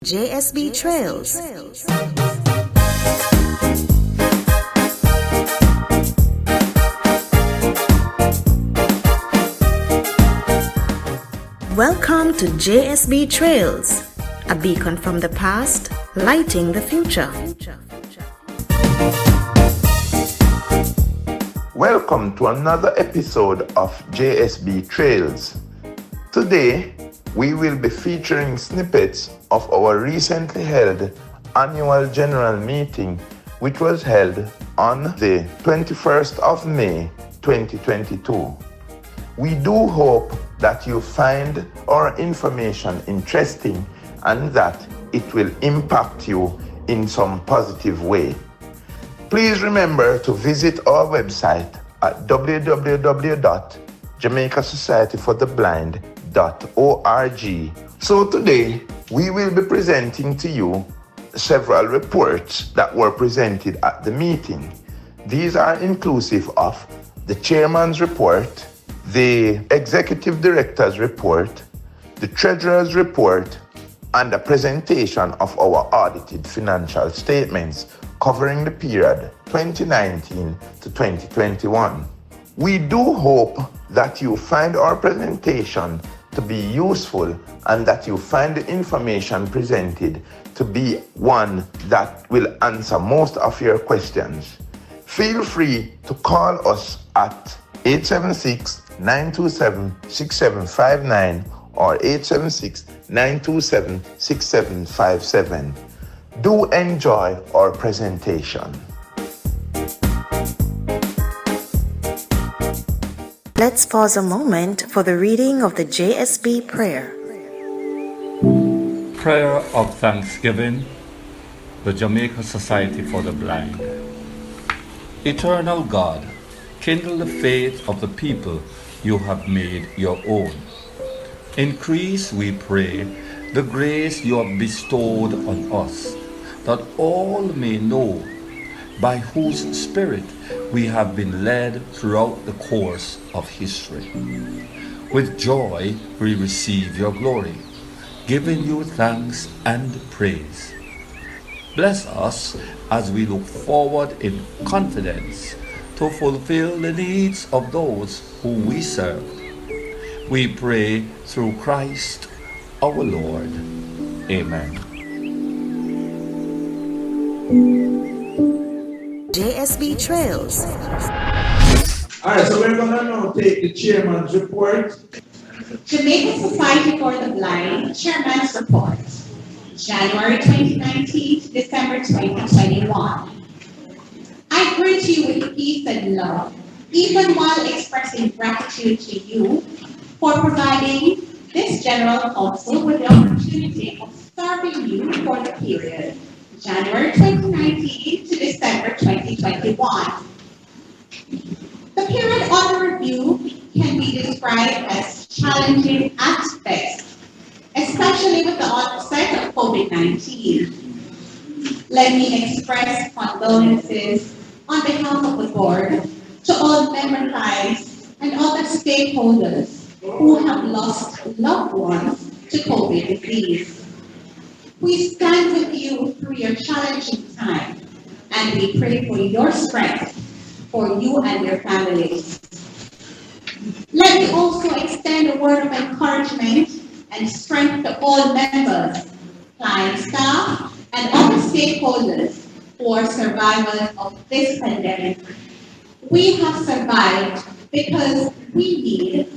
JSB Trails. Welcome to JSB Trails, a beacon from the past, lighting the future. Welcome to another episode of JSB Trails. Today, we will be featuring snippets of our recently held annual general meeting, which was held on the 21st of May 2022. We do hope that you find our information interesting and that it will impact you in some positive way. Please remember to visit our website at www.jamaicasocietyfortheblind.org. So today, we will be presenting to you several reports that were presented at the meeting. These are inclusive of the chairman's report, the executive director's report, the treasurer's report, and a presentation of our audited financial statements covering the period 2019 to 2021. We do hope that you find our presentation to be useful and that you find the information presented to be one that will answer most of your questions. Feel free to call us at 876-927-6759 or 876-927-6757. Do enjoy our presentation. Let's pause a moment for the reading of the JSB prayer. Prayer of Thanksgiving, the Jamaica Society for the Blind. Eternal God, kindle the faith of the people you have made your own. Increase, we pray, the grace you have bestowed on us, that all may know by whose Spirit we have been led throughout the course of history. With joy we receive your glory, giving you thanks and praise. Bless us as we look forward in confidence to fulfill the needs of those whom we serve. We pray through Christ our Lord. Amen. JSB Trails. Alright, so we're gonna now take the chairman's report. Jamaica Society for the Blind Chairman's Report, January 2019 to December 2021. I greet you with peace and love, even while expressing gratitude to you for providing this General Council with the opportunity of serving you for the period January 2019 to December 2021. The period under review can be described as challenging at best, especially with the onset of COVID-19. Let me express condolences on behalf of the board to all member clients and other stakeholders who have lost loved ones to COVID disease. We stand with you through your challenging time, and we pray for your strength for you and your families. Let me also extend a word of encouragement and strength to all members, client staff, and other stakeholders who are survivors of this pandemic. We have survived because we need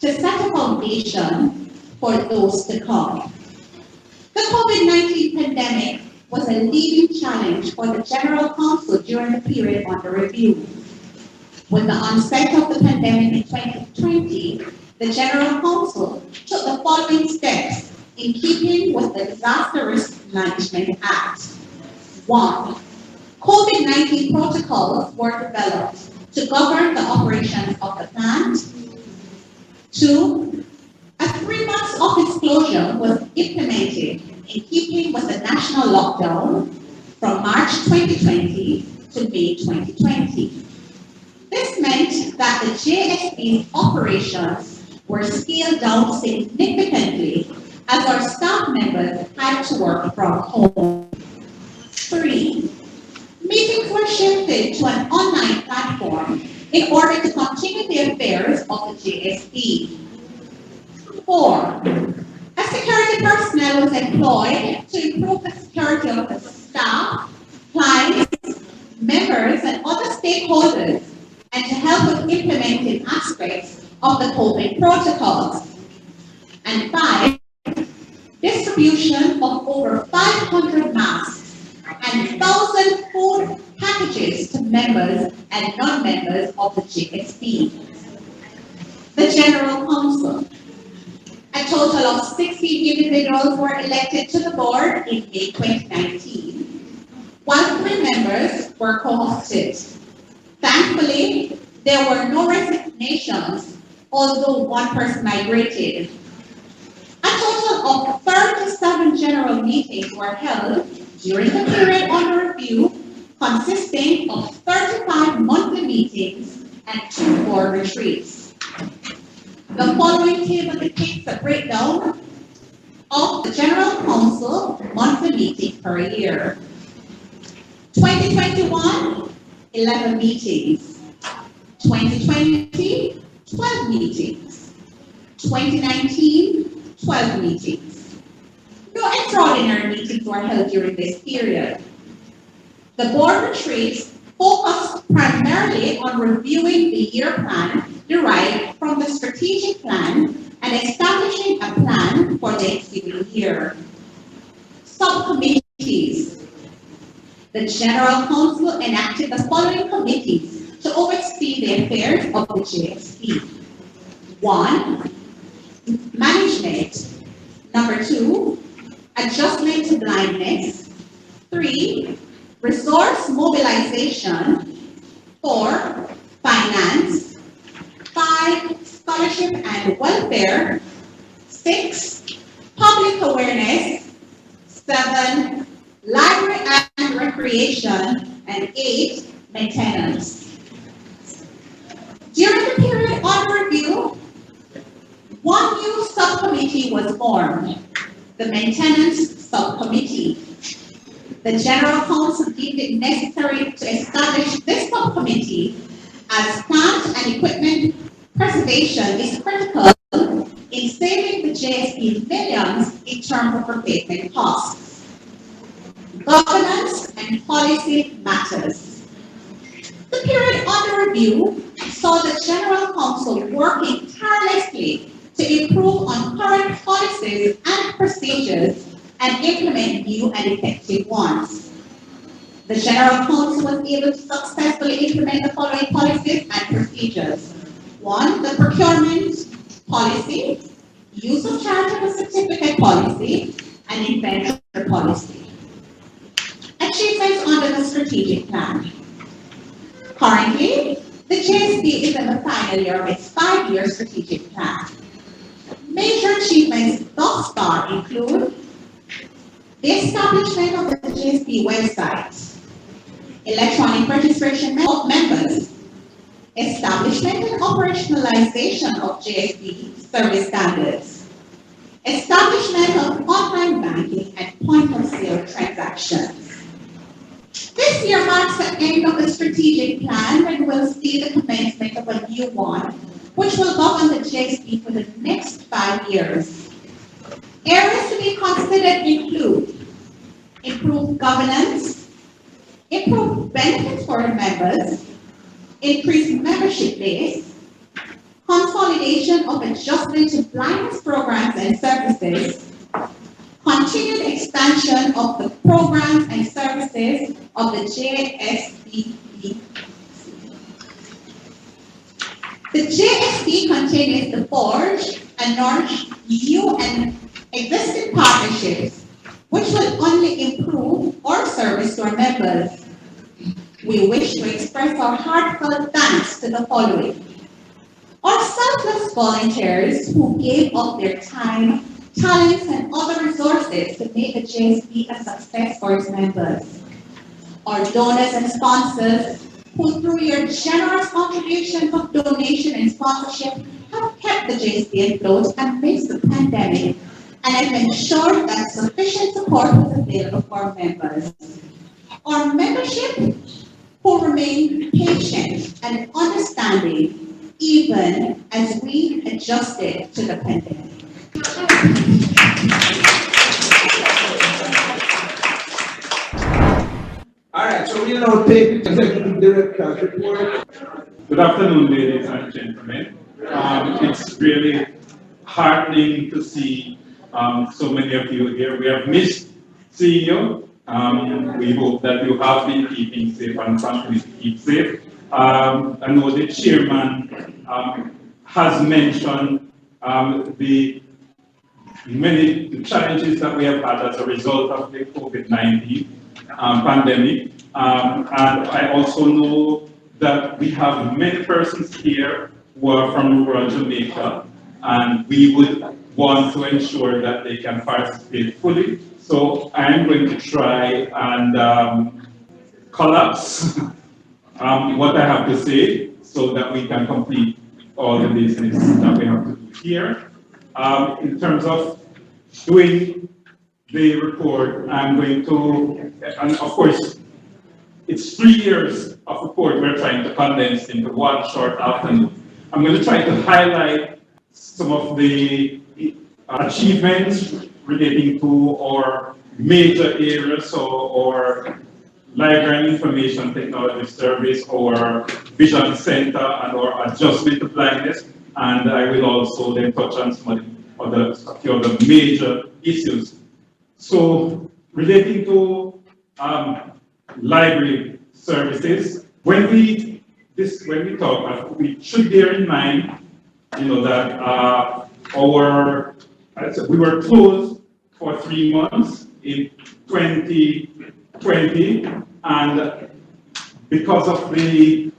to set a foundation for those to come. The COVID-19 pandemic was a leading challenge for the General Council during the period under review. With the onset of the pandemic in 2020, the General Council took the following steps in keeping with the Disaster Risk Management Act. 1. COVID-19 protocols were developed to govern the operations of the plant. 2. A 3 months office closure was implemented in keeping with the national lockdown from March 2020 to May 2020. This meant that the JSB's operations were scaled down significantly as our staff members had to work from home. 3. Meetings were shifted to an online platform in order to continue the affairs of the JSB. 4. A security personnel was employed to improve the security of the staff, clients, members, and other stakeholders, and to help with implementing aspects of the COVID protocols. And 5. Distribution of over 500 masks and 1,000 food packages to members and non-members of the JSB. The General Council. A total of 60 individuals were elected to the board in May 2019, while 3 members were co-opted. Thankfully, there were no resignations, although 1 person migrated. A total of 37 general meetings were held during the period under review, consisting of 35 monthly meetings and 2 board retreats. The following table depicts a breakdown of the General Council monthly meetings per year. 2021, 11 meetings. 2020, 12 meetings. 2019, 12 meetings. No extraordinary meetings were held during this period. The board retreats focused primarily on reviewing the year plan derived from the strategic plan and establishing a plan for the ensuing year. Subcommittees. The General Council enacted the following committees to oversee the affairs of the JSB. 1. Management. Number 2. Adjustment to blindness. 3. Resource mobilization. 4. Finance. 5. Scholarship and welfare. 6. Public awareness. 7. Library and recreation. And 8. Maintenance. During the period under review, 1 new subcommittee was formed, the Maintenance Subcommittee. The General Council deemed it necessary to establish this subcommittee as plant and equipment preservation is critical in saving the JSB millions in terms of replacement costs. Governance and policy matters. The period under review saw the General Council working tirelessly to improve on current policies and procedures and implement new and effective ones. The General Council was able to successfully implement the following policies and procedures. 1. The procurement policy, use of charitable certificate policy, and inventory policy. Achievements under the strategic plan. Currently, the JSB is in the final year of its 5-year strategic plan. Major achievements thus far include the establishment of the JSB website, electronic registration of members, establishment and operationalization of JSB service standards, establishment of online banking and point-of-sale transactions. This year marks the end of the strategic plan and will see the commencement of a new one, which will govern the JSB for the next 5 years. Areas to be considered include improved governance, improved benefits for members, increased membership base, consolidation of adjustment to blindness programs and services, continued expansion of the programs and services of the JSB. The JSB continues to forge and nourish new and existing partnerships, which will only improve our service to our members. We wish to express our heartfelt thanks to the following. Our selfless volunteers who gave up their time, talents, and other resources to make the JSB a success for its members. Our donors and sponsors who through your generous contributions of donation and sponsorship have kept the JSB afloat amidst the pandemic and I've ensured that sufficient support was available for members. Our membership who remain patient and understanding even as we adjusted to the pandemic. All right, so we now take the executive director's report. Good afternoon, ladies and gentlemen. It's really heartening to see so many of you here. We have missed seeing you. We hope that you have been keeping safe and continue to keep safe. I know the chairman has mentioned the many challenges that we have had as a result of the COVID-19 pandemic. And I also know that we have many persons here who are from rural Jamaica, and we would want to ensure that they can participate fully. So I'm going to try and collapse what I have to say so that we can complete all the business that we have to do here. In terms of doing the report, I'm going to, and of course, it's 3 years of report we're trying to condense into one short afternoon. I'm going to try to highlight some of the achievements relating to our major areas, so our Library and Information Technology Service, our Vision Center, and our adjustment to blindness. And I will also then touch on some of a few of the major issues. So relating to library services, when we talk, we should bear in mind, that we were closed for 3 months in 2020, and because of the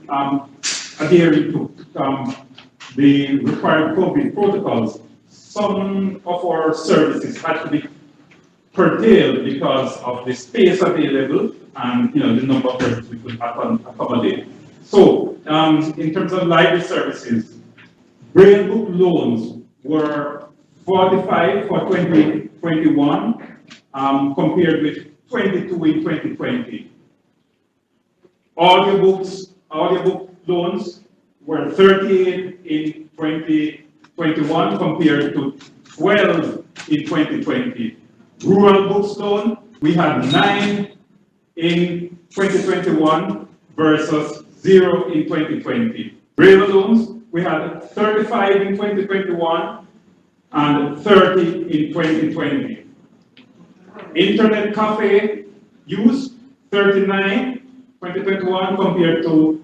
adhering to the required COVID protocols, some of our services had to be curtailed because of the space available and the number of persons we could accommodate. So, in terms of library services, Braille book loans were 45 for 2021, compared with 22 in 2020. Audiobook loans were 38 in 2021 compared to 12 in 2020. Rural books loan, we had 9 in 2021 versus 0 in 2020. Braille loans, we had 35 in 2021 and 30 in 2020. Internet cafe use, 39 2021 compared to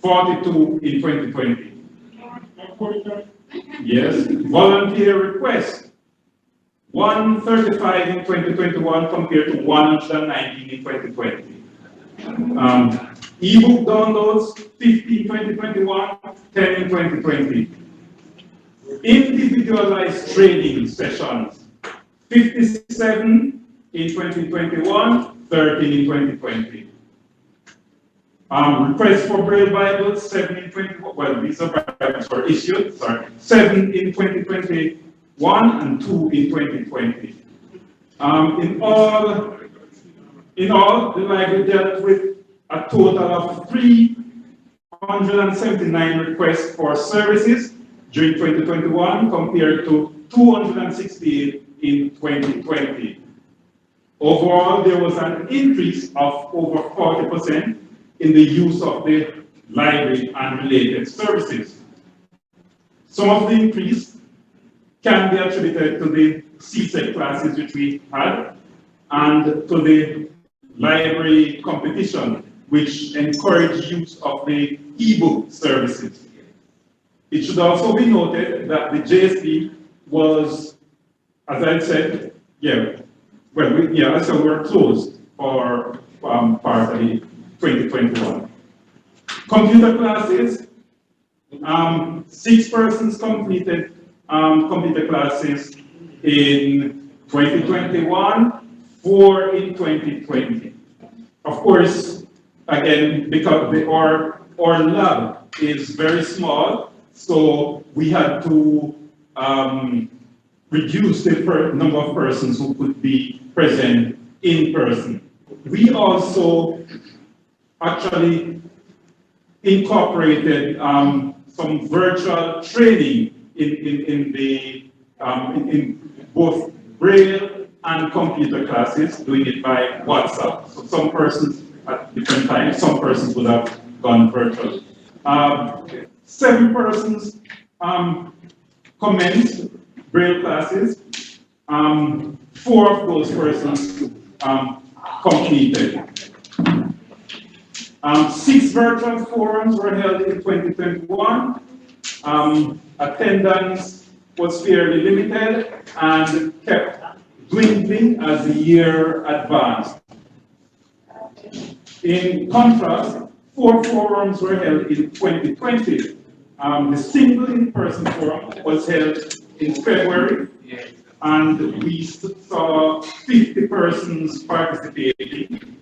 42 in 2020. Yes, volunteer request, 135 in 2021 compared to 119 in 2020. Ebook downloads, 50 in 2021, 10 in 2020. Individualized training sessions, 57 in 2021, 13 in 2020. Requests for Braille Bibles, 7 in 2021. Well, these are Bibles were issued, 7 in 2021 and 2 in 2020. In all, the library dealt with a total of 379 requests for services during 2021 compared to 268 in 2020. Overall, there was an increase of over 40% in the use of the library and related services. Some of the increase can be attributed to the CSEC classes which we had and to the library competition which encouraged use of the e-book services. It should also be noted that the JSB was, as I said, we were closed for part of the 2021. Computer classes, 6 persons completed computer classes in 2021, 4 in 2020. Of course, again, because our lab is very small, so we had to reduce the number of persons who could be present in person. We also actually incorporated some virtual training in both Braille and computer classes, doing it by WhatsApp. So some persons at different times, some persons would have gone virtual. 7 persons commenced Braille classes. 4 of those persons completed. 6 virtual forums were held in 2021. Attendance was fairly limited and kept dwindling as the year advanced. In contrast, 4 forums were held in 2020. The single in-person forum was held in February, and we saw 50 persons participating.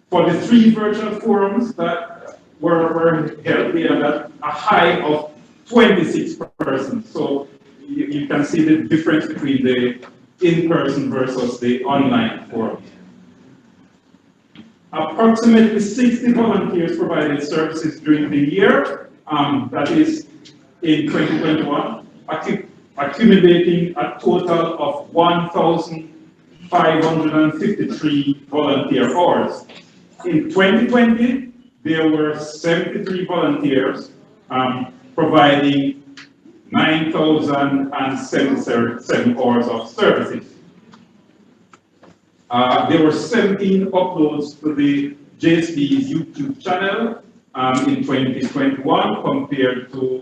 For the 3 virtual forums that were held, we had a high of 26 persons. So you can see the difference between the in-person versus the online forum. Approximately 60 volunteers provided services during the year, that is in 2021, accumulating a total of 1,553 volunteer hours. In 2020, there were 73 volunteers providing 9,077 hours of services. There were 17 uploads to the JSB's YouTube channel in 2021 compared to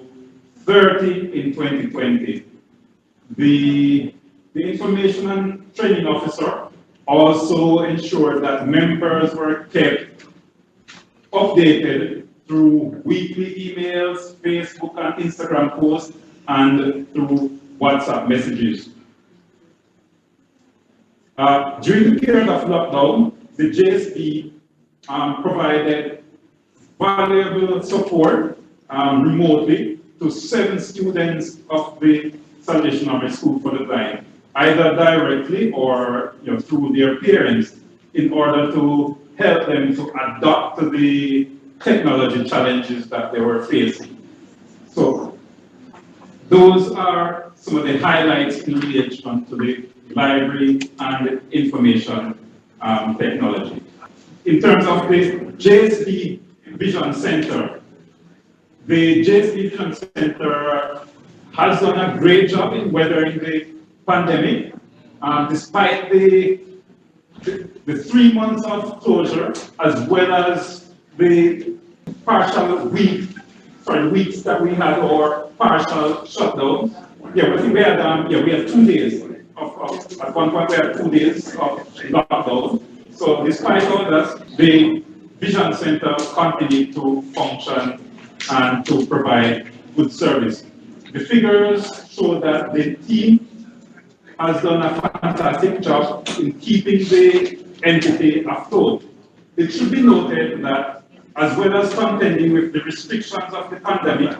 30 in 2020. The information and training officer also ensured that members were kept updated through weekly emails, Facebook and Instagram posts, and through WhatsApp messages. During the period of lockdown, the JSB provided valuable support remotely to 7 students of the Salvation Army School for the Blind, either directly or through their parents, in order to help them to adapt to the technology challenges that they were facing. So those are some of the highlights in relation to the library and information technology. In terms of the JSB Vision Center, the JSB Vision Center has done a great job in weathering the pandemic, despite the 3 months of closure, as well as the partial weeks that we had, or partial shutdown. Yeah, I think we had 2 days at one point we had 2 days of lockdown. So despite all that, the Vision Center continued to function and to provide good service. The figures show that the team has done a fantastic job in keeping the entity afloat. It should be noted that, as well as contending with the restrictions of the pandemic,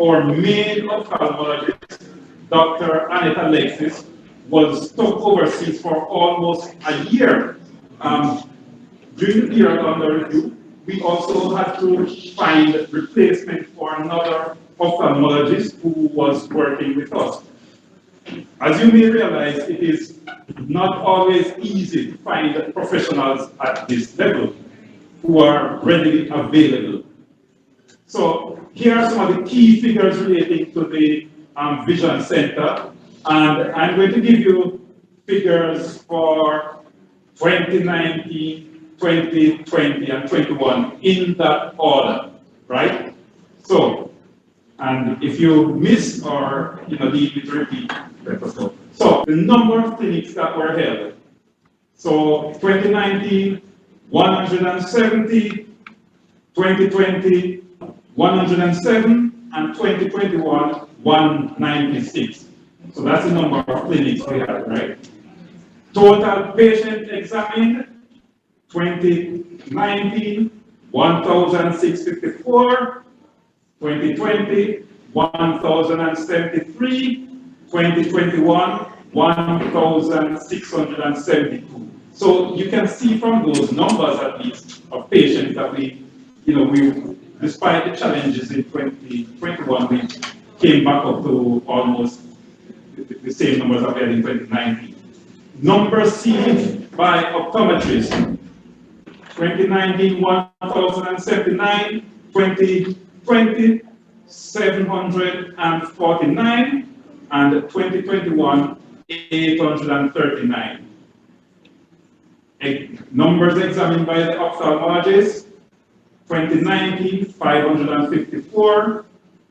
our main ophthalmologist, Dr. Anita Alexis, was stuck overseas for almost a year. During the period under review, we also had to find a replacement for another ophthalmologist who was working with us. As you may realize, it is not always easy to find professionals at this level who are readily available. So here are some of the key figures relating to the Vision Center, and I'm going to give you figures for 2019, 2020, and 21 in that order, right? So, and if you miss or need me to repeat, let us know. So the number of clinics that were held. So 2019, 170, 2020, 107, and 2021, 196. So that's the number of clinics we had, right? Total patient examined, 2019, 1,654, 2020, 1,073, 2021, 1,672. So you can see from those numbers at least of patients that we despite the challenges in 2021, we came back up to almost the same numbers that we had in 2019. Numbers seen by optometrists, 2019, 1,079, 2020, 749, and 2021, 839. Numbers examined by the ophthalmologists, 2019, 554,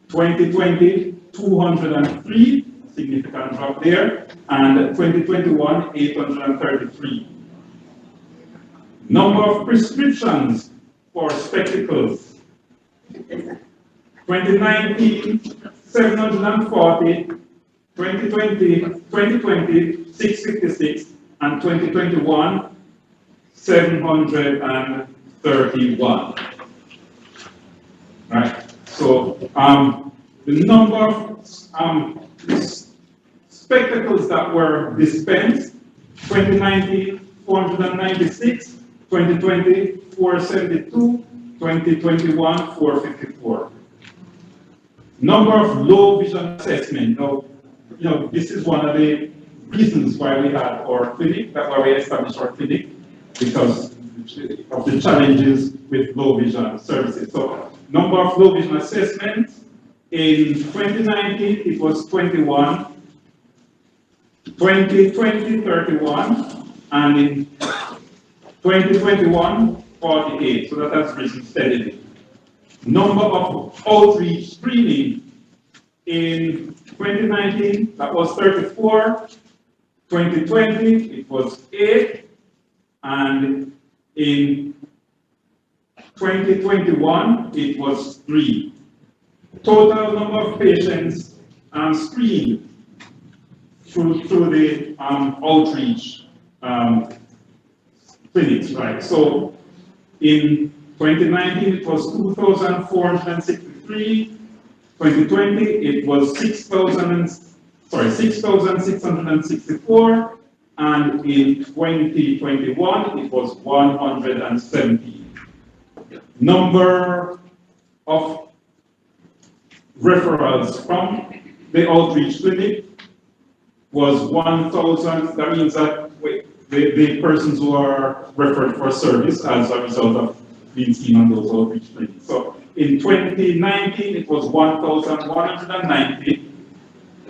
2020, 203, significant drop there, and 2021, 833. Number of prescriptions for spectacles, 2019, 740, 2020, 656, and 2021, 731. Right. So the number of spectacles that were dispensed, 2019, 496, 2020, 472, 2021, 454. Number of low vision assessment. Now, this is one of the reasons why we had our clinic, that's why we established our clinic, because of the challenges with low vision services. So, number of low vision assessments, in 2019 it was 21, 2020 31, and in 2021 48. So that has risen steadily. Number of outreach screening, in 2019 that was 34, 2020 it was 8, and in 2021 it was 3. Total number of patients screened through the outreach clinics, right? So in 2019 it was 2,463. 2020 it was 6,664, and in 2021 it was 170. Number of referrals from the outreach clinic was 1,000. That means that the persons who are referred for service as a result of being seen on those outreach clinics. So in 2019 it was 1,190.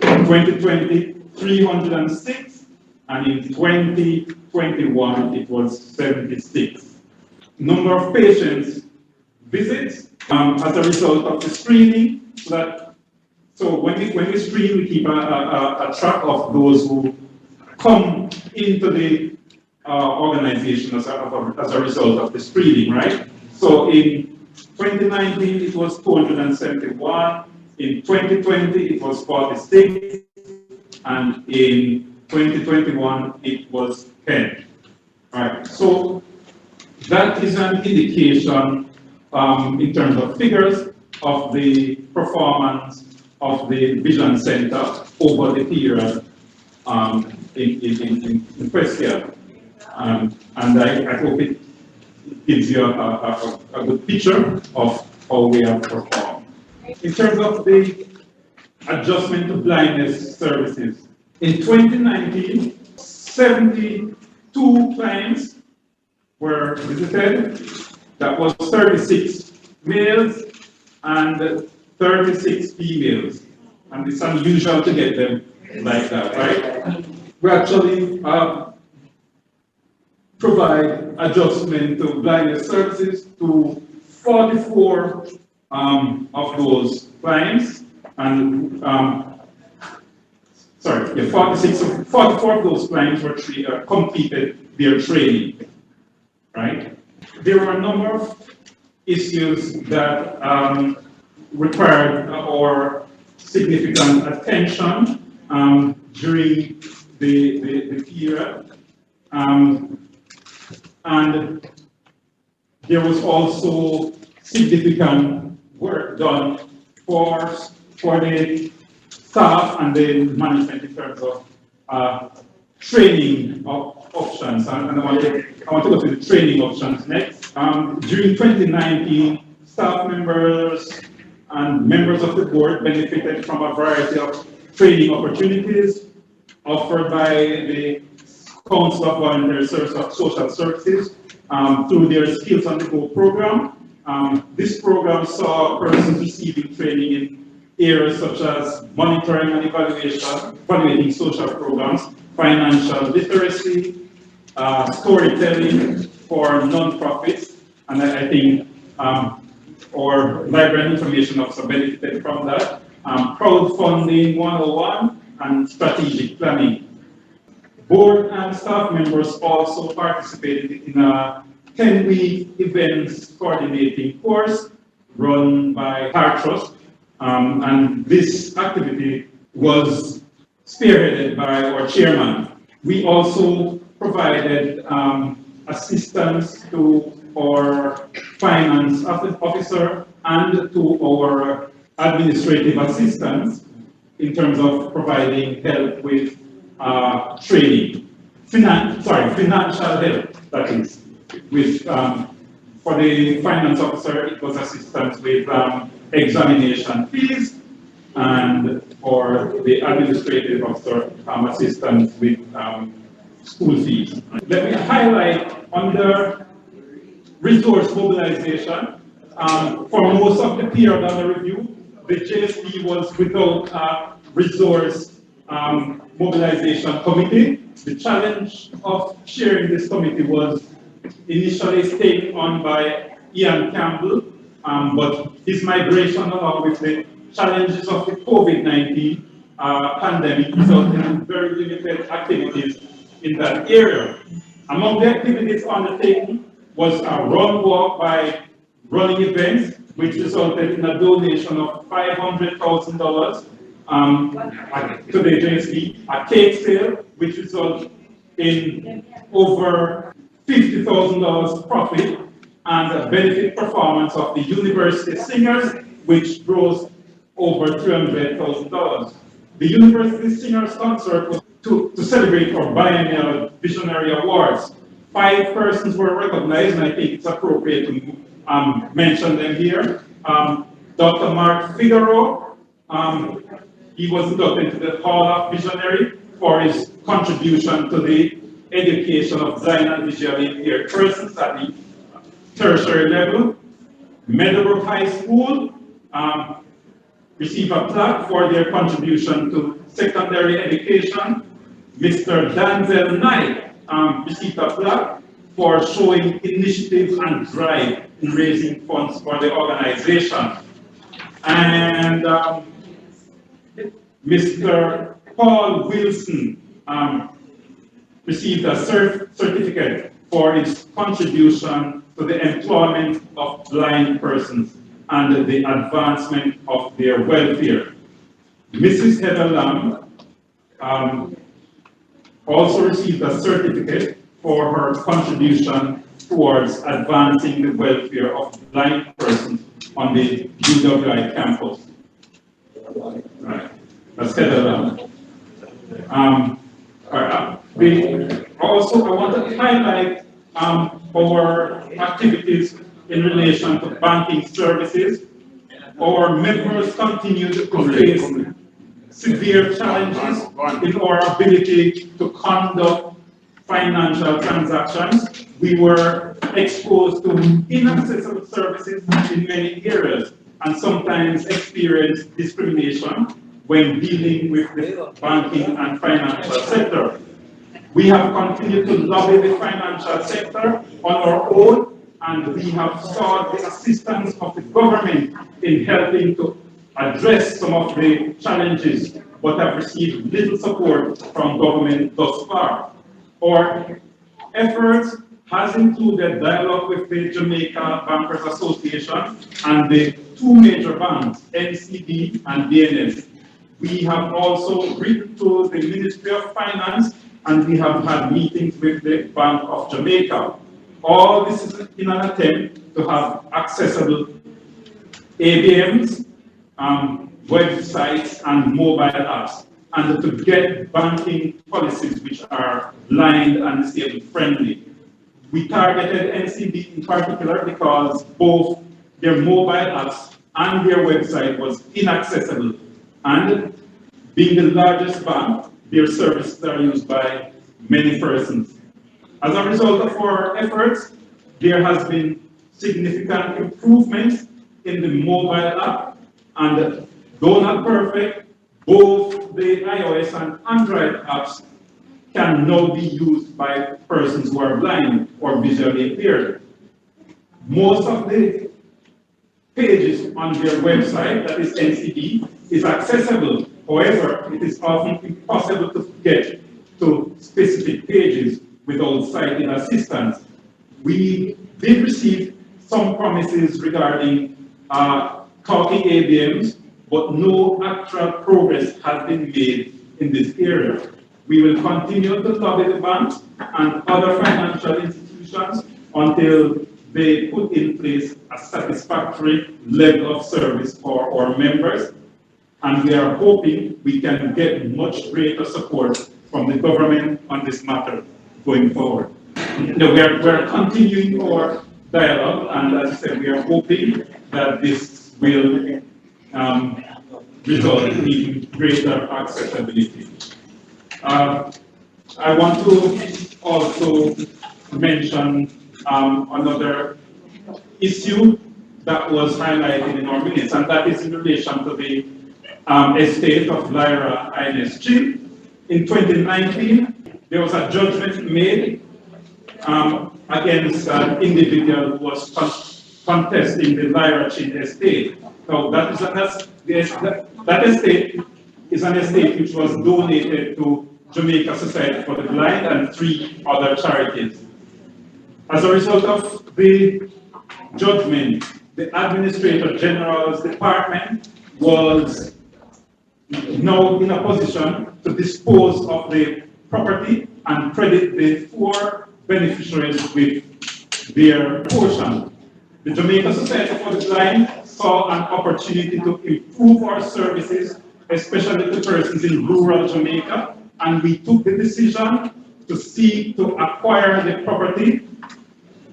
In 2020, 306, and in 2021 it was 76. Number of patients visits as a result of the screening. So when we screen, we keep a track of those who come into the organization as a result of the screening, right? So in 2019 it was 271, in 2020 it was 46, and in 2021 it was 10. Right. So that is an indication in terms of figures of the performance of the vision center over the period in question. And I hope it gives you a good picture of how we have performed. In terms of the adjustment to blindness services, in 2019, 72 clients were visited. That was 36 males and 36 females. And it's unusual to get them like that, right? We actually provide adjustment to blindness services to 44 of those clients, and 44 of those clients were completed their training, right? There were a number of issues that required or significant attention during the period, and there was also significant work done for the staff and then management in terms of training options. And I want to go to the training options next. During 2019, staff members and members of the board benefited from a variety of training opportunities offered by the Council of Voluntary Social Services through their Skills on the Go program. This program saw persons receiving training in areas such as monitoring and evaluating social programs, financial literacy, storytelling for non-profits, and I think our library and information officer benefited from that, crowdfunding 101, and strategic planning. Board and staff members also participated in a 10-week events coordinating course run by Heart Trust, and this activity was spearheaded by our chairman. We also provided assistance to our finance officer and to our administrative assistants in terms of providing help with training, financial help, that is, with, for the finance officer, it was assistance with examination fees, and for the administrative officer, assistance with school fees. Let me highlight under resource mobilization. For most of the period under review, the JSB was without a resource mobilization committee. The challenge of chairing this committee was initially taken on by Ian Campbell, but his migration along with the challenges of the COVID-19 pandemic resulted in very limited activities in that area. Among the activities undertaken was a run walk by running events, which resulted in a donation of $500,000 to the JSB, a cake sale, which resulted in over $50,000 profit, and a benefit performance of the university singers, which grossed over $300,000. The university singers concert was to celebrate our biennial visionary awards. 5 persons were recognized, and I think it's appropriate to mention them here. Dr. Mark Figaro, he was inducted into the Hall of Visionary for his contribution to the education of blind and visually impaired persons at the tertiary level. Meadowbrook High School received a plaque for their contribution to secondary education. Mr. Danzel Knight received a plaque for showing initiative and drive in raising funds for the organization. And Mr. Paul Wilson received a certificate for his contribution to the employment of blind persons and the advancement of their welfare. Mrs. Heather Lamb also received a certificate for her contribution towards advancing the welfare of blind persons on the UWI campus. Right. That's Heather Lamb. Also, I want to highlight our activities in relation to banking services. Our members continue to face severe challenges in our ability to conduct financial transactions. We were exposed to inaccessible services in many areas and sometimes experienced discrimination when dealing with the banking and financial sector. We have continued to lobby the financial sector on our own, and we have sought the assistance of the government in helping to address some of the challenges, but have received little support from government thus far. Our efforts has included dialogue with the Jamaica Bankers Association and the 2 major banks, NCB and DNS. We have also written to the Ministry of Finance, and we have had meetings with the Bank of Jamaica. All this is in an attempt to have accessible ABMs, websites and mobile apps, and to get banking policies which are blind and disabled friendly. We targeted NCB in particular because both their mobile apps and their website was inaccessible, and being the largest bank, their services are used by many persons. As a result of our efforts, there has been significant improvements in the mobile app, and though not perfect, both the iOS and Android apps can now be used by persons who are blind or visually impaired. Most of the pages on their website, that is NCD, is accessible. However, it is often impossible to get to specific pages without sighted assistance. We did receive some promises regarding talking ABMs, but no actual progress has been made in this area. We will continue to lobby the banks and other financial institutions until they put in place a satisfactory level of service for our members, and we are hoping we can get much greater support from the government on this matter going forward. We are continuing our dialogue, and as I said, we are hoping that this will result in even greater accessibility. I want to also mention another issue that was highlighted in our minutes, and that is in relation to the estate of Lyra INSG. In 2019, there was a judgment made against an individual who was contesting the Lyra Chin estate. Now, that estate is an estate which was donated to Jamaica Society for the Blind and 3 other charities. As a result of the judgment, the Administrator General's department was now in a position to dispose of the property and credit the 4 beneficiaries with their portion. The Jamaica Society for the Blind saw an opportunity to improve our services, especially to persons in rural Jamaica, and we took the decision to seek to acquire the property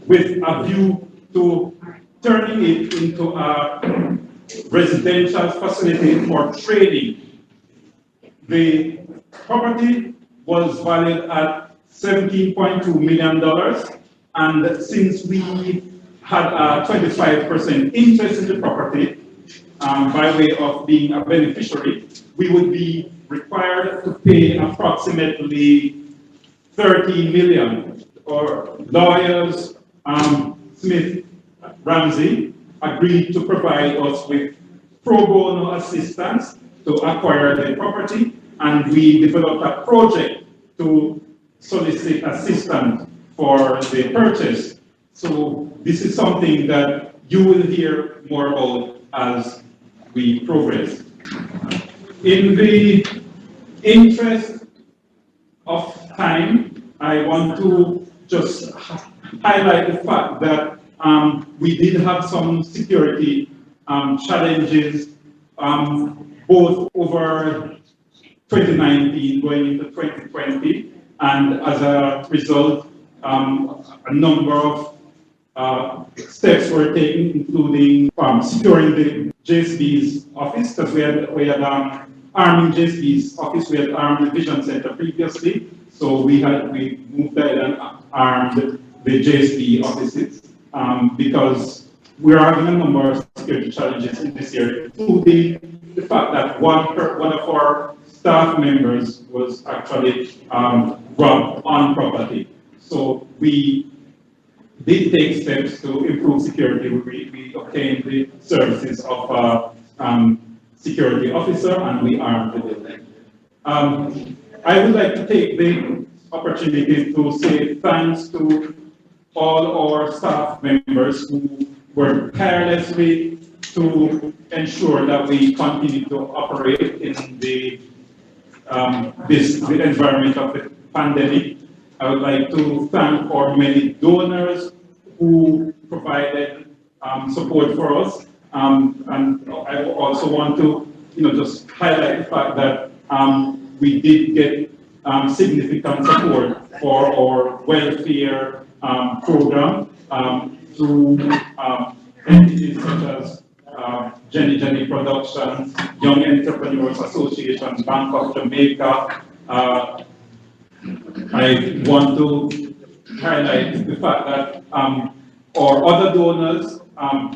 with a view to turning it into a residential facility for trading. The property was valued at $17.2 million, and since we had a 25% interest in the property by way of being a beneficiary, we would be required to pay approximately $13 million. Our lawyers, Smith Ramsey, agreed to provide us with pro bono assistance to acquire the property, and we developed a project to solicit assistance for the purchase. So this is something that you will hear more about as we progress. In the interest of time, I want to just highlight the fact that we did have some security challenges both over 2019 going into 2020, and as a result, a number of steps were taken, including securing the JSB's office, because we had arming JSB's office. We had armed the Vision Center previously, so we moved ahead and armed the JSB offices because we are having a number of security challenges in this area, including the fact that one of our staff members was actually robbed on property. So we did take steps to improve security. We obtained the services of a security officer, and we armed the building. I would like to take the opportunity to say thanks to all our staff members who worked tirelessly to ensure that we continue to operate in the environment of the pandemic. I would like to thank our many donors who provided support for us. And I also want to just highlight the fact that we did get significant support for our welfare program through entities such as Jenny Productions, Young Entrepreneurs Association, Bank of Jamaica. I want to highlight the fact that our other donors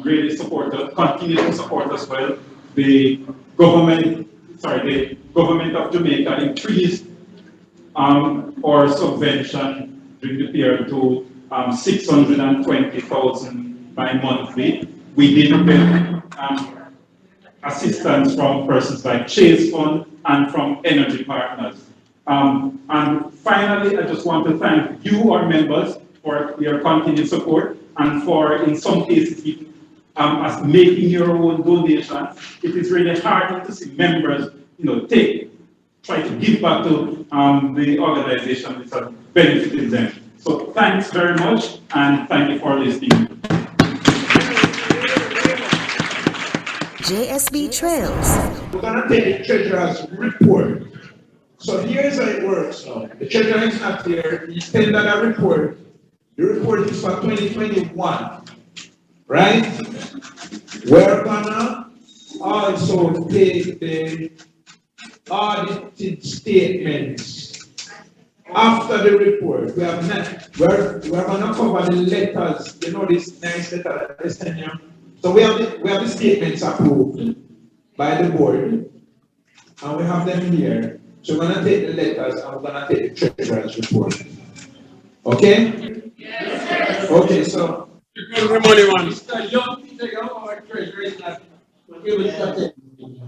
really support us, continue to support us well. The government of Jamaica increased our subvention during the period to 620,000 bi-monthly. We did get assistance from persons like Chase Fund and from Energy Partners. And finally, I just want to thank you, our members, for your continued support and for, in some cases, as making your own donations. It is really hard to see members, try to give back to the organization which has benefited them. So thanks very much, and thank you for listening. JSB Trails. We're going to take the treasurer's report. So here's how it works now. The treasurer is not here. He sent out a report. The report is for 2021. Right? We're gonna also take the audited statements after the report. We're gonna cover the letters. This nice letter that they send you. So we have the statements approved by the board, and we have them here. So we're gonna take the letters and we're gonna take the treasurer's report. Okay? Yes, sir. Okay, so Mr. Young, Peter Young, our treasurer, is not able to attend the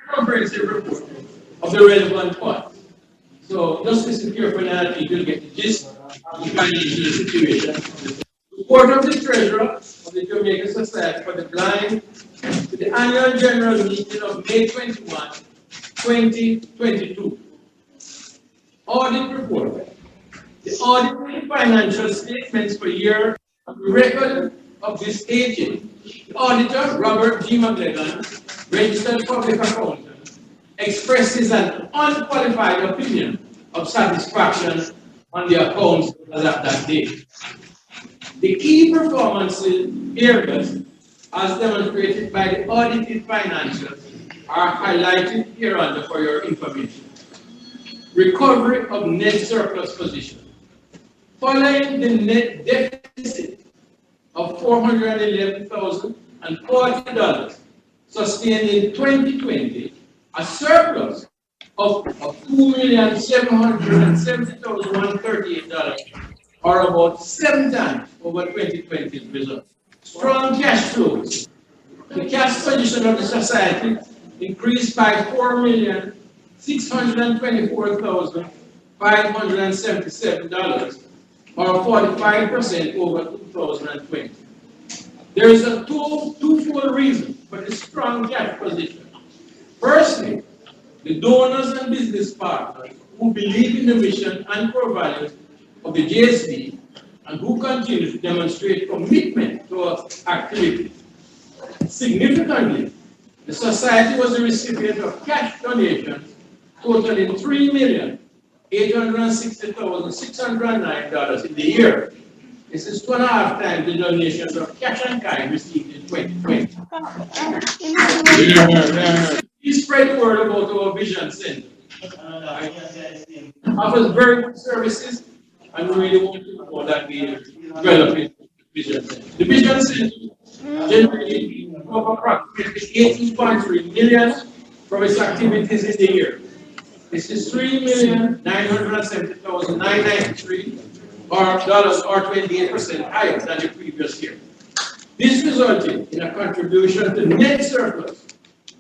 comprehensive report of the relevant funds. So just listen carefully and you will get the gist of the financial situation. Report of the treasurer of the Jamaica Society for the Blind to the annual general meeting of May 21, 2022. Audit report. The audited financial statements for year record of this agent. The auditor, Robert G. McLegan, registered public accountant, expresses an unqualified opinion of satisfaction on the accounts as at that date. The key performance areas, as demonstrated by the audited financials, are highlighted hereunder for your information. Recovery of net surplus position. Following the net deficit of $411,040 sustained in 2020, a surplus of $2,770,138, or about 7 times over 2020's result. Strong cash flows. The cash position of the society increased by $4,624,577, or 45% over 2020. There is a twofold reason for the strong cash position. Firstly, the donors and business partners who believe in the mission and core values of the JSB and who continue to demonstrate commitment to our activities. Significantly, the society was the recipient of cash donations totaling $3,860,609 in the year. This is 2.5 times the donations of cash and kind received in 2020. Please spread the word about our Vision Center. Offers very good services, and we really want to know that we develop it. Vision Center. The Vision Center generated approximately $18.3 million from its activities in the year. This is $3,970,993 or 28% higher than the previous year. This resulted in a contribution to net surplus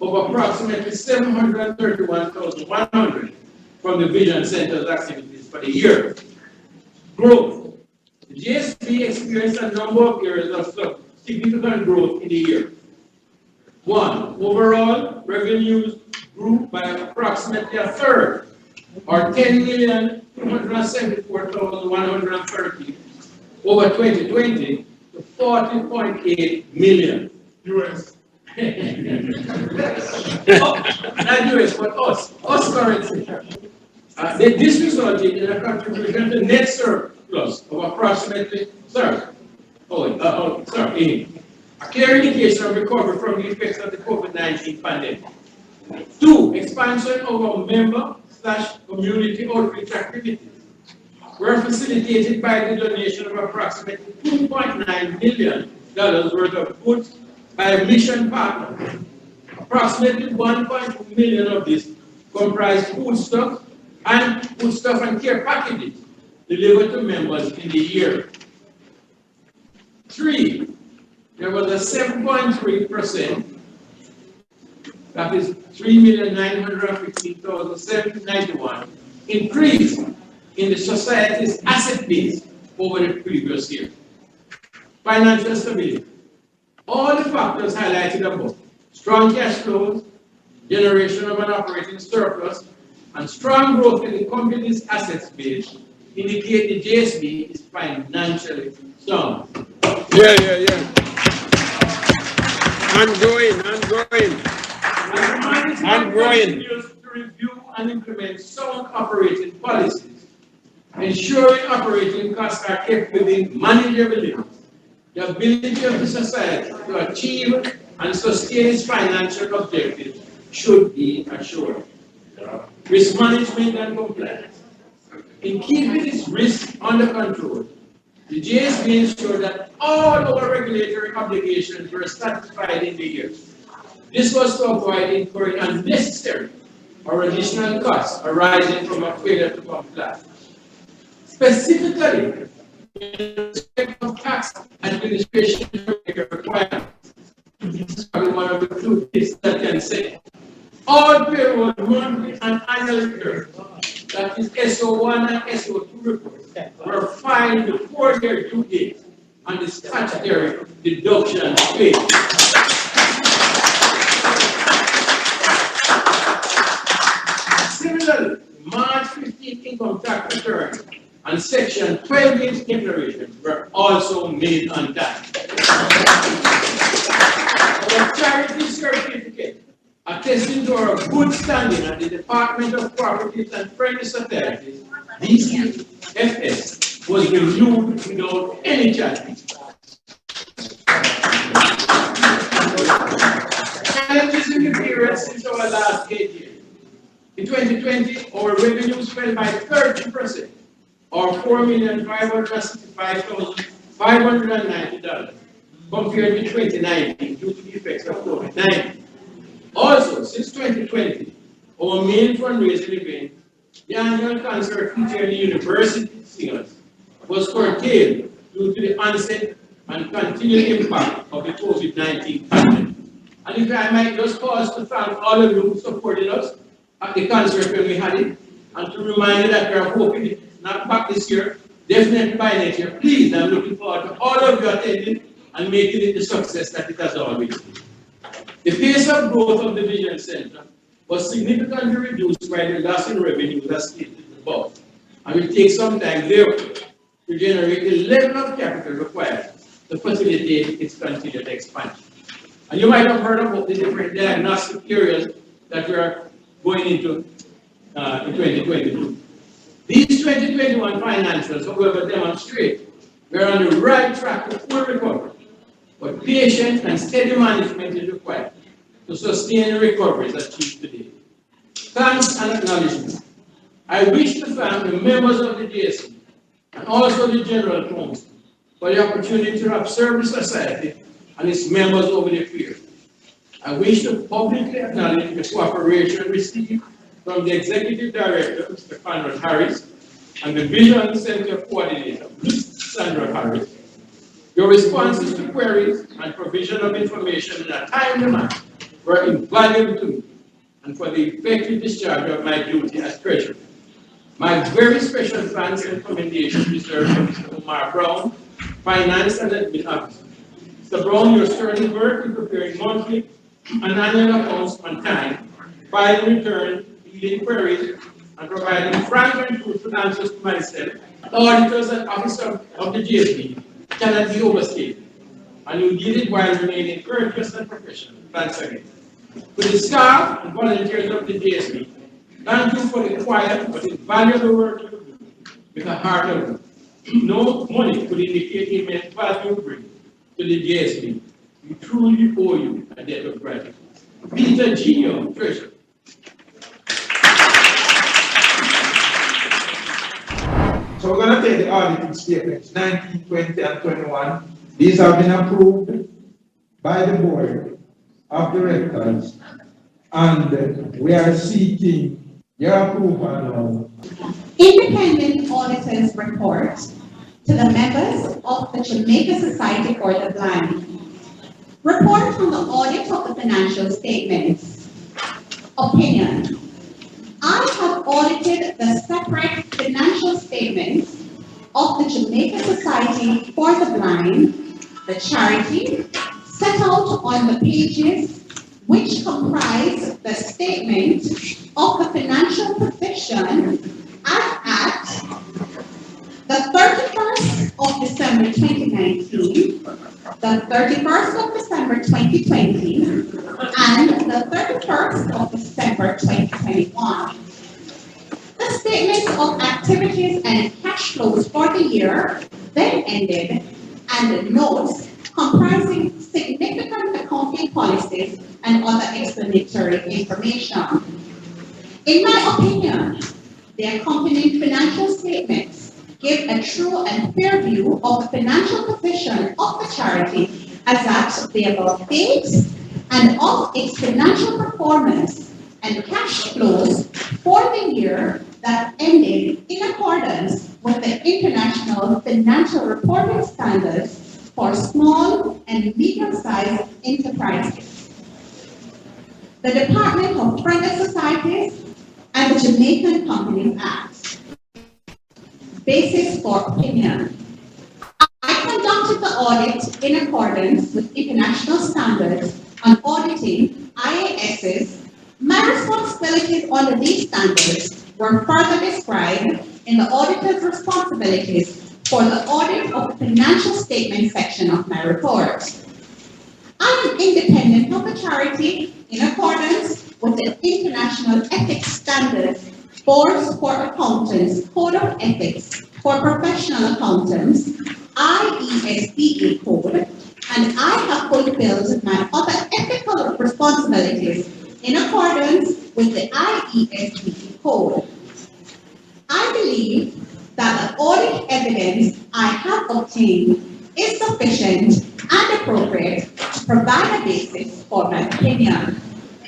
of approximately $731,100 from the Vision Center's activities for the year. Growth. The GSB experienced a number of areas of significant growth in the year. One, overall revenues grew by approximately a third, or $10,274,130 over 2020 to $40.8 million. US. Not US, but us currently. This resulted in a contribution to net surplus of approximately, a clear indication of recovery from the effects of the COVID-19 pandemic. 2, expansion of our member/community outreach activities were facilitated by the donation of approximately $2.9 million worth of goods by a mission partner. Approximately 1.2 million of this comprised foodstuff and care packages delivered to members in the year. 3, there was a 7.3%, that is 3,915,791 increase in the society's asset base over the previous year. Financial stability. All the factors highlighted above, strong cash flows, generation of an operating surplus, and strong growth in the company's assets base indicate the JSB is financially sound. Yeah. And growing. And continues to review and implement sound operating policies, ensuring operating costs are kept within manageable limits. The ability of the society to achieve and sustain its financial objectives should be assured. Risk management and compliance. In keeping its risk under control, the JSB ensured that all our regulatory obligations were satisfied in the year. This was to avoid incurring unnecessary or additional costs arising from a failure to comply. Specifically, in respect of tax administration requirements, this is probably one of the few things that can say. All payroll monthly and annual returns, that is SO1 and SO2 reports, were filed before their due date and the statutory deduction paid. Similarly, March 15 income tax returns and Section 12 declarations were also made on time. Our charity certificate attesting to our good standing at the Department of Properties and Friendly Societies, DCFS, was renewed without any challenge. Challenges in the period since our last 8 years. In 2020, our revenues fell by 30%, or $4,565,590, compared to 2019 due to the effects of COVID-19. Also, since 2020, our main fundraising event, the annual concert featuring the university singers, was curtailed due to the onset and continued impact of the COVID-19 pandemic. And if I might just pause to thank all of you who supported us at the concert when we had it, and to remind you that we are hoping it's not back this year, definitely by next year. Please, I'm looking forward to all of you attending and making it the success that it has always been. The pace of growth of the Vision Center was significantly reduced by the loss in revenue as stated above, and will take some time, therefore, to generate the level of capital required to facilitate its continued expansion. And you might have heard about the different diagnostic areas that we are going into in 2022. These 2021 financials, however, demonstrate we are on the right track to full recovery, but patience and steady management is required to sustain the recoveries achieved today. Thanks and acknowledgement. I wish to thank the members of the JSB and also the General Council for the opportunity to observe the society and its members over the period. I wish to publicly acknowledge the cooperation received from the Executive Director, Mr. Conrad Harris, and the Vision Center Coordinator, Ms. Sandra Harris. Your responses to queries and provision of information in a timely manner were invaluable to me and for the effective discharge of my duty as Treasurer. My very special thanks and commendation reserved for Mr. Omar Brown, Finance and Admin Officer. Mr. Brown, your sterling work in preparing monthly and annual accounts on time, filing returns, dealing queries, and providing frank and truthful answers to myself, auditors and officers of the JSB cannot be overstated. and you did it while remaining courteous and professional. Thanks again. To the staff and volunteers of the JSB, thank you for the quiet but invaluable work you do with a heart of love. No money could indicate the immense value you bring to the JSB. We truly owe you a debt of gratitude. Peter G. Young, Treasurer. So we're going to take the auditing statements, 19, 20, and 21. These have been approved by the board of directors, and we are seeking your approval now. Independent auditors report to the members of the Jamaica Society for the Blind. Report on the audit of the financial statements. Opinion. I have audited the separate financial statements of the Jamaica Society for the Blind, the charity, set out on the pages which comprise the statement of the financial position as at the 31st of December 2019, the 31st of December 2020, and the 31st of December 2021. The statements of activities and cash flows for the year then ended, and the notes comprising significant accounting policies and other explanatory information. In my opinion, the accompanying financial statements give a true and fair view of the financial position of the charity as at the above date and of its financial performance and cash flows for the year that ended in accordance with the International Financial Reporting Standards for small and medium-sized enterprises. The Department of Friendly Societies and the Jamaican Companies Act. Basis for opinion. I conducted the audit in accordance with international standards on auditing IASs. My responsibilities under these standards were further described in the auditor's responsibilities for the audit of the financial statement section of my report. I am independent of the charity in accordance with the International Ethics Standards, Boards for Accountants, Code of Ethics for Professional Accountants, IESBE Code, and I have fulfilled my other ethical responsibilities in accordance with the IESBE Code. I believe that the audit evidence I have obtained is sufficient and appropriate to provide a basis for my opinion.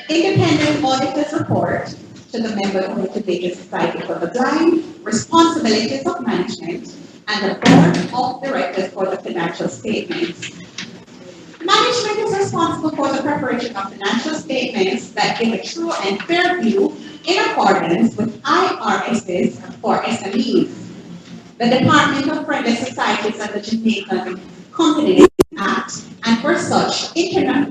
Independent auditors report to the members of the Jamaica Society for the Blind, responsibilities of management, and the board of directors for the financial statements. Management is responsible for the preparation of financial statements that give a true and fair view in accordance with IRSs for SMEs. The Department of Friendly Societies and the Jamaican Companies Act, and for such internal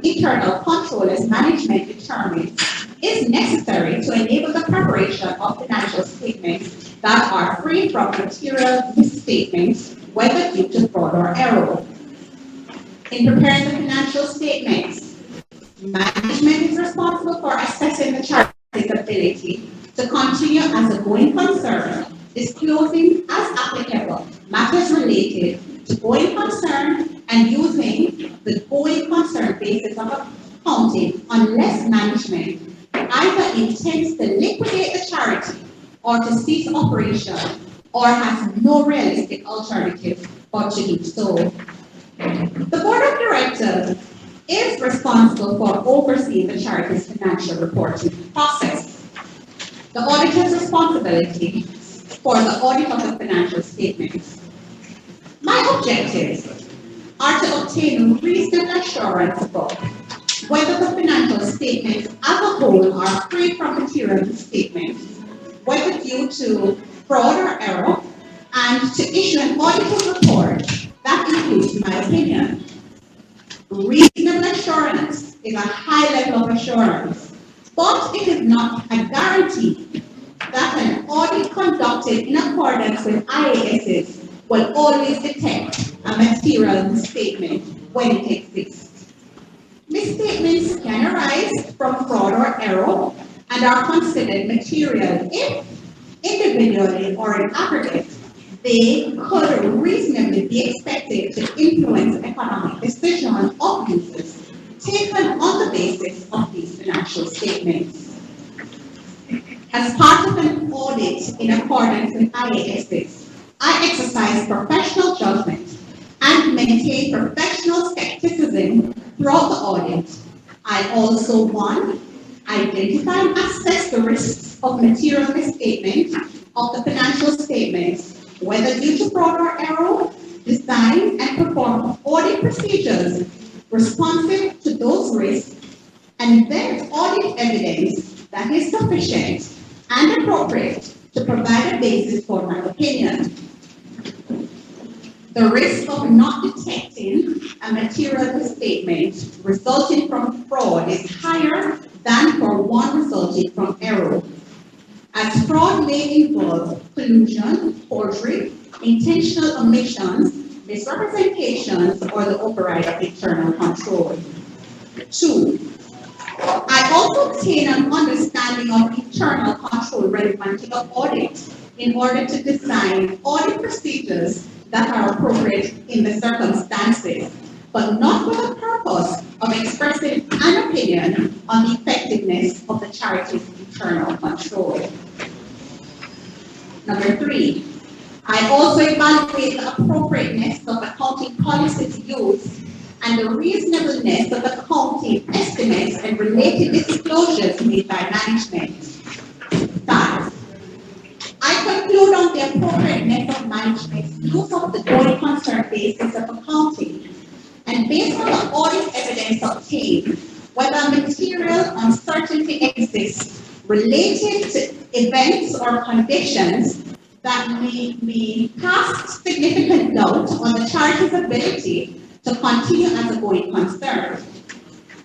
control as management determines is necessary to enable the preparation of financial statements that are free from material misstatements, whether due to fraud or error. In preparing the financial statements, management is responsible for assessing the charity's ability to continue as a going concern, disclosing as applicable matters related to going concern and using the going concern basis of accounting unless management either intends to liquidate the charity or to cease operation or has no realistic alternative but to do so. The board of directors is responsible for overseeing the charity's financial reporting process. The auditor's responsibility for the audit of the financial statements. My objectives are to obtain reasonable assurance about whether the financial statements as a whole are free from material misstatements, whether due to fraud or error, and to issue an auditor's report that includes my opinion. Reasonable assurance is a high level of assurance, but it is not a guarantee that an audit conducted in accordance with IASs will always detect a material misstatement when it exists. Misstatements can arise from fraud or error and are considered material if, individually or in aggregate, they could reasonably be expected to influence economic decisions of users taken on the basis of these financial statements. As part of an audit in accordance with IASs, I exercise professional judgment and maintain professional skepticism throughout the audit. I also, one, identify and assess the risks of material misstatement of the financial statements, whether due to fraud or error, design and perform audit procedures responsive to those risks, and then audit evidence that is sufficient and appropriate to provide a basis for my opinion. The risk of not detecting a material misstatement resulting from fraud is higher than for one resulting from error, as fraud may involve collusion, forgery, intentional omissions, misrepresentations, or the override of internal control. Two, I also obtain an understanding of internal control relevant to the audit in order to design audit procedures that are appropriate in the circumstances, but not for the purpose of expressing an opinion on the effectiveness of the charity's internal control. Number three, I also evaluate the appropriateness of accounting policies used and the reasonableness of accounting estimates and related disclosures made by management. Five, I conclude on the appropriateness of management's use of the going concern basis of accounting, and based on the audit evidence obtained, whether material uncertainty exists related to events or conditions that may cast significant doubt on the charity's ability to continue as a going concern.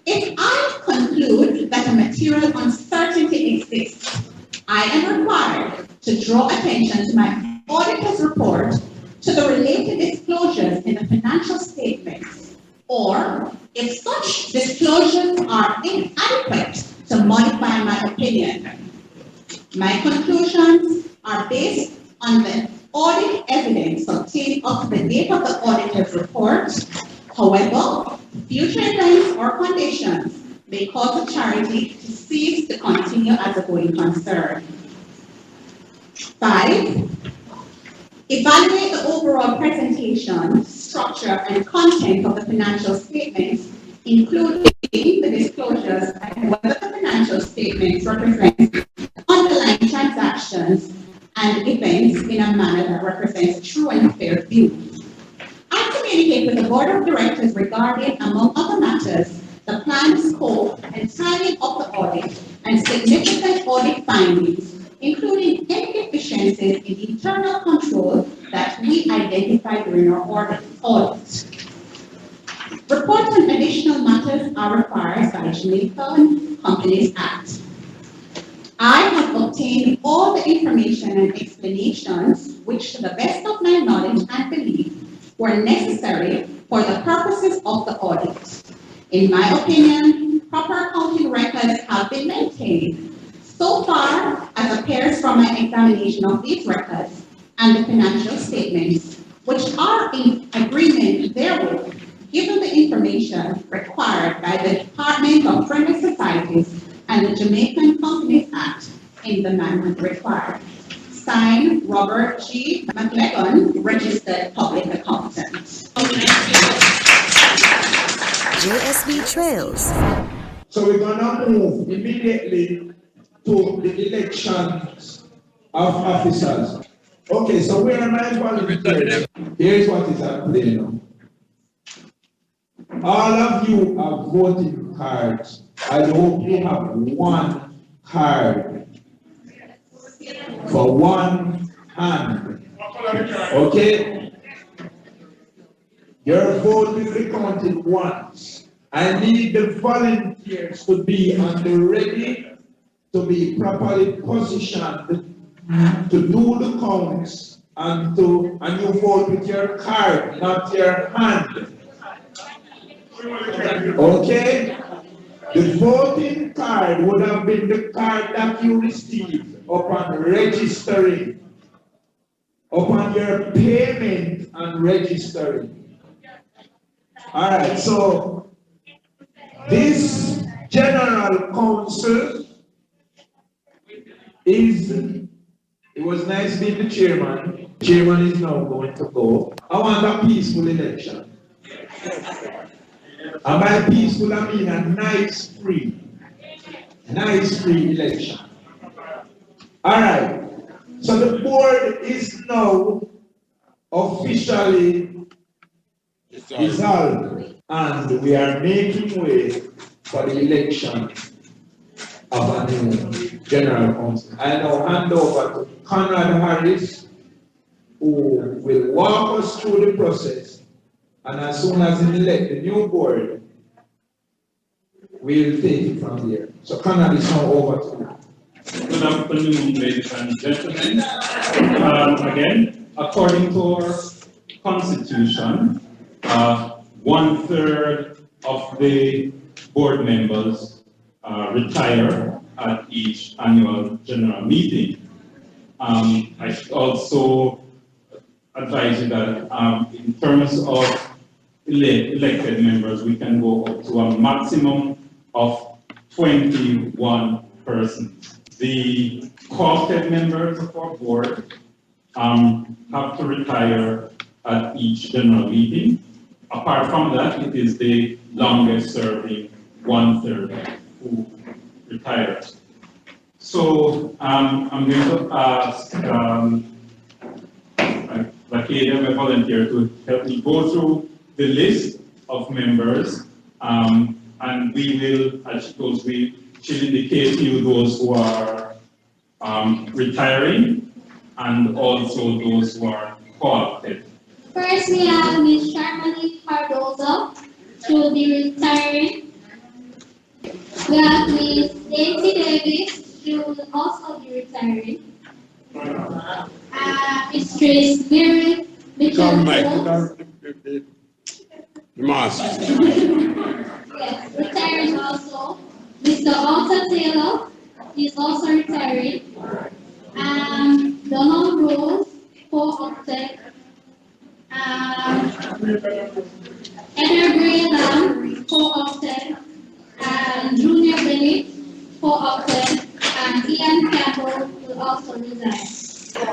If I conclude that a material uncertainty exists, I am required to draw attention to my auditor's report to the related disclosures in the financial statements, or if such disclosures are inadequate, to modify my opinion. My conclusions are based on the audit evidence obtained up to the date of the auditor's report. However, future events or conditions may cause the charity to cease to continue as a going concern. 5. Evaluate the overall presentation, structure, and content of the financial statements, including the disclosures and whether the financial statements represent underlying transactions and events in a manner that represents a true and fair view. I communicate with the Board of Directors regarding, among other matters, the planned scope and timing of the audit and significant audit findings, including any deficiencies in internal control that we identified during our audit. Reports on additional matters are required by Jamaica Companies Act. I have obtained all the information and explanations which, to the best of my knowledge and belief, were necessary for the purposes of the audit. In my opinion, proper accounting records have been maintained so far as appears from my examination of these records and the financial statements, which are in agreement therewith, given the information required by the Department of Friendly Societies and the Jamaican Companies Act in the manner required. Signed, Robert G. McLegon, Registered Public Accountant. JSB Trails. So we're gonna move immediately to the elections of officers. Okay, so where am I volunteering? Here's what is at play now. All of you have voting cards. I hope you have one card for one hand. Okay? Your vote will be counted once. I need the volunteers to be on the ready to be properly positioned to do the counts and you vote with your card, not your hand. Okay? The voting card would have been the card that you received upon registering, upon your payment and registering. Alright, so this General Council it was nice being the chairman. Chairman is now going to go. I want a peaceful election. And by peaceful, I mean a nice free election. All right. So the board is now officially dissolved, and we are making way for the election of a new general council. I now hand over to Conrad Harris, who will walk us through the process. And as soon as we elect the new board, we'll take it from there. So Conrad is now over to you. Good afternoon, ladies and gentlemen. Again, according to our constitution, 1/3 of the board members retire at each annual general meeting. I should also advise you that in terms of elected members, we can go up to a maximum of 21 persons. The co-opted members of our board have to retire at each general meeting. Apart from that, it is the longest serving 1/3 who retires. So I'm going to ask Lakedia, my volunteer, to help me go through the list of members, and we will, as she goes, she'll indicate to you those who are retiring and also those who are co-opted. First, we have Ms. Sharmani Cardozo, she will be retiring. We have Ms. Daisy Davis, she will also be retiring. Mistress Mary Mitchell. The mask. Yes, retiring also. Mr. Alta Taylor is also retiring. Donald Rose, co-opted. Edgar Gray Lamb, co-opted. Junior Bennett, co-opted. And Ian Campbell will also resign.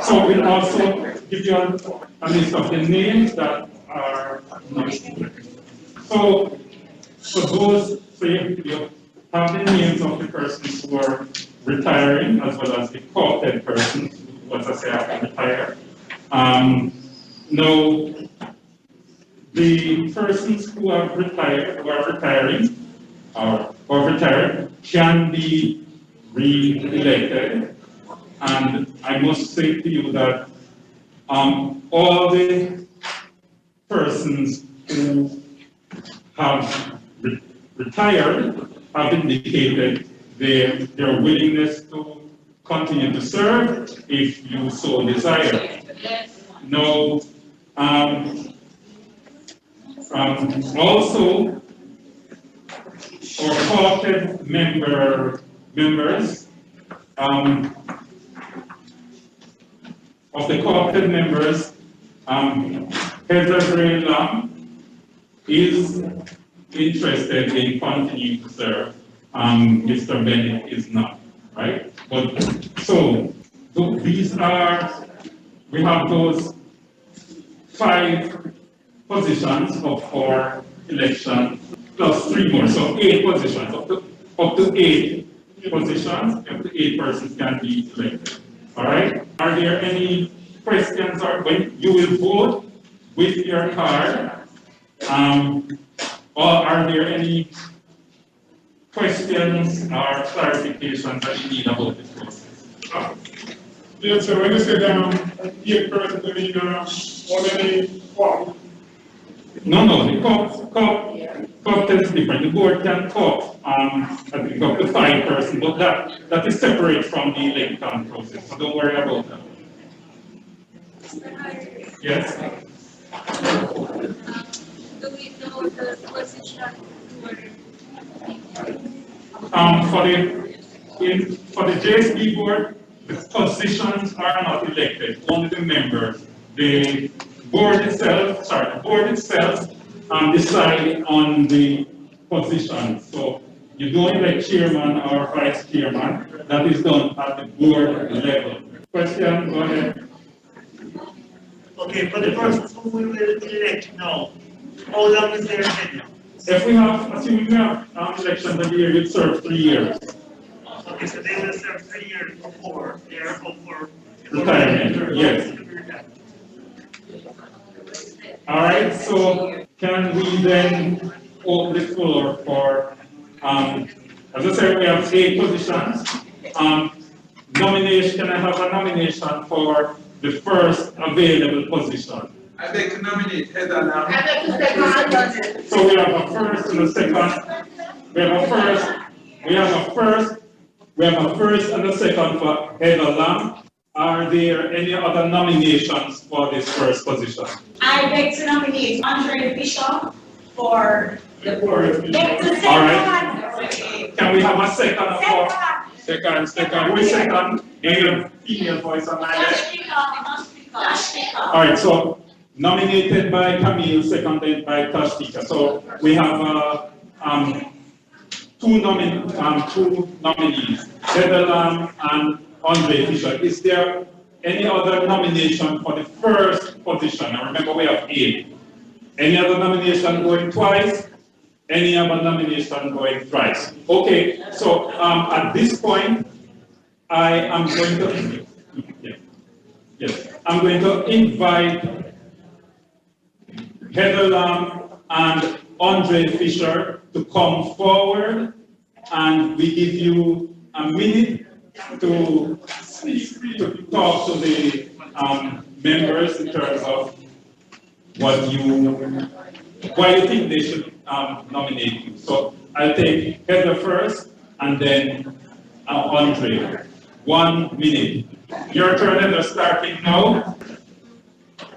So we'll also give you a list of the names that are not. So for those, so you have the names of the persons who are retiring as well as the co-opted persons, what I say after retire. Now, the persons who have retired, who are retiring, or retired, can be re-elected. And I must say to you that all the persons who have retired have indicated their willingness to continue to serve if you so desire. Now, also, our co-opted members, of the co-opted members, Heather Gray Lamb is interested in continuing to serve. Mr. Bennett is not, right? But so these are, we have those 5 positions of our election plus 3 more, so 8 positions, up to 8 positions, up to 8 persons can be elected. All right? Are there any questions, or when you will vote with your card, or are there any questions or clarifications that you need about this process? Yes, so when you say 8 persons, you mean how many co-op? No, the co-op is different. The board can co-op, I think up to 5 persons, but that is separate from the election process, so don't worry about that. Yes. Do we know the position For the JSB board, the positions are not elected, only the members. The board itself, decide on the position. So you don't elect chairman or vice chairman, that is done at the board level. Question, go ahead. Okay, for the persons who we will elect now, how long is their tenure? If we have, assuming we have elections every year, you'd serve 3 years. Okay, so they will serve 3 years before they are up for Retirement, yes. All right, so can we then open the floor for, as I said, we have 8 positions. Nomination, can I have a nomination for the first available position? I beg to nominate Heather Lam. So we have a first and a second. We have a first and a second for Heather Lam. Are there any other nominations for this first position? I beg to nominate Andre Bishop for the board. All right. Can we have a second for? Second. Who is second? Any female voice on my list? All right, so nominated by Camille, seconded by Tashtika. So we have two nominees, Heather Lam and Andre Fisher. Is there any other nomination for the first position? Now remember we have 8. Any other nomination going twice? Any other nomination going thrice? Okay, so at this point, I am going to, I'm going to invite Heather Lam and Andre Fisher to come forward, and we give you a minute to talk to the members in terms of why you think they should nominate you. So I'll take Heather first, and then Andre. 1 minute. Your turn, Heather, starting now.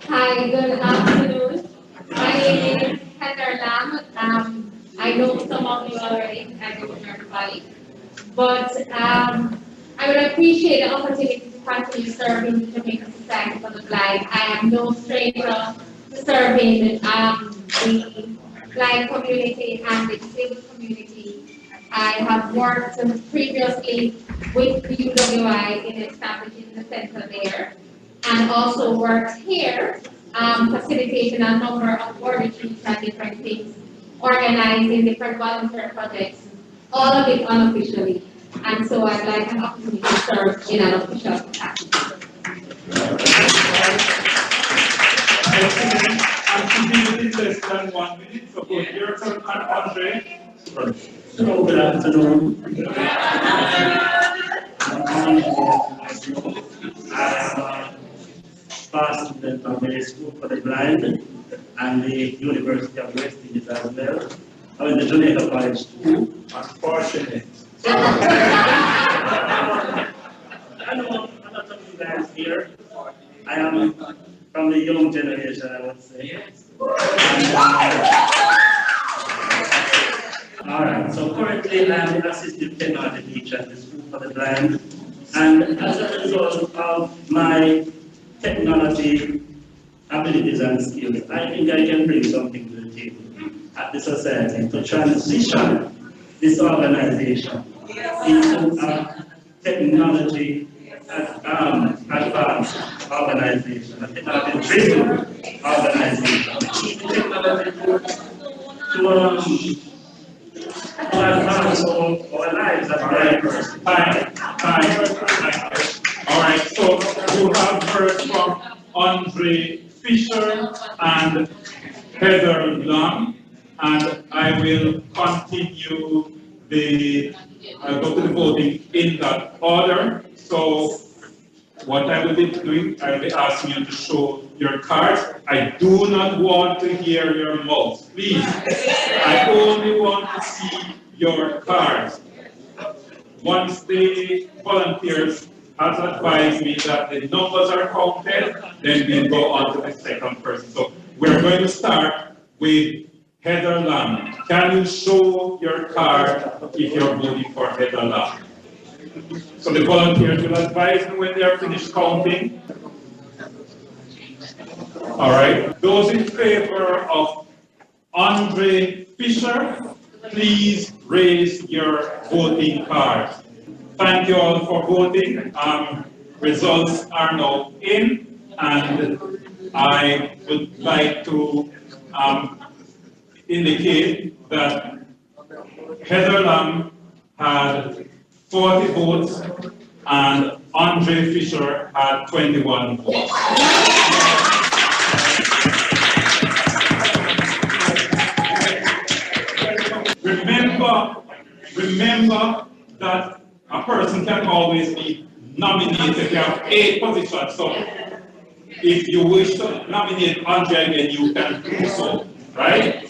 Hi, good afternoon. My name is Heather Lam. I know some of you already, I don't know everybody. But I would appreciate the opportunity to continue serving the Jamaica Society for the Blind. I am no stranger to serving the blind community and the disabled community. I have worked previously with the UWI in establishing the center there, and also worked here facilitating a number of board retreats and different things, organizing different volunteer projects, all of it unofficially. And so I'd like an opportunity to serve in an official capacity. Activity less than 1 minute, so go your turn, Andre. So good afternoon. I am a past student of the School for the Blind and the University of West Indies as well. I'm in the Jamaica College School. Unfortunate. I know a lot of you guys here. I am from the young generation, I would say. All right, so currently I am the assistant technology teacher at the School for the Blind. And as a result of my technology abilities and skills, I think I can bring something to the table at the society to transition this organization into a technology advanced organization, a technology-driven organization. Technology to advance our lives as blind persons. All right, so you have heard from Andre Fisher and Heather Lam, and I will continue go to the voting in that order. So what I will be doing, I will be asking you to show your cards. I do not want to hear your mouths, please. I only want to see your cards. Once the volunteers has advised me that the numbers are counted, then we'll go on to the second person. So we're going to start with Heather Lam. Can you show your card if you're voting for Heather Lam? So the volunteers will advise me when they are finished counting. All right. Those in favor of Andre Fisher, please raise your voting cards. Thank you all for voting. Results are now in, and I would like to indicate that Heather Lam had 40 votes and Andre Fisher had 21 votes. Remember that a person can always be nominated. You have 8 positions, so if you wish to nominate Andre again, you can do so, right?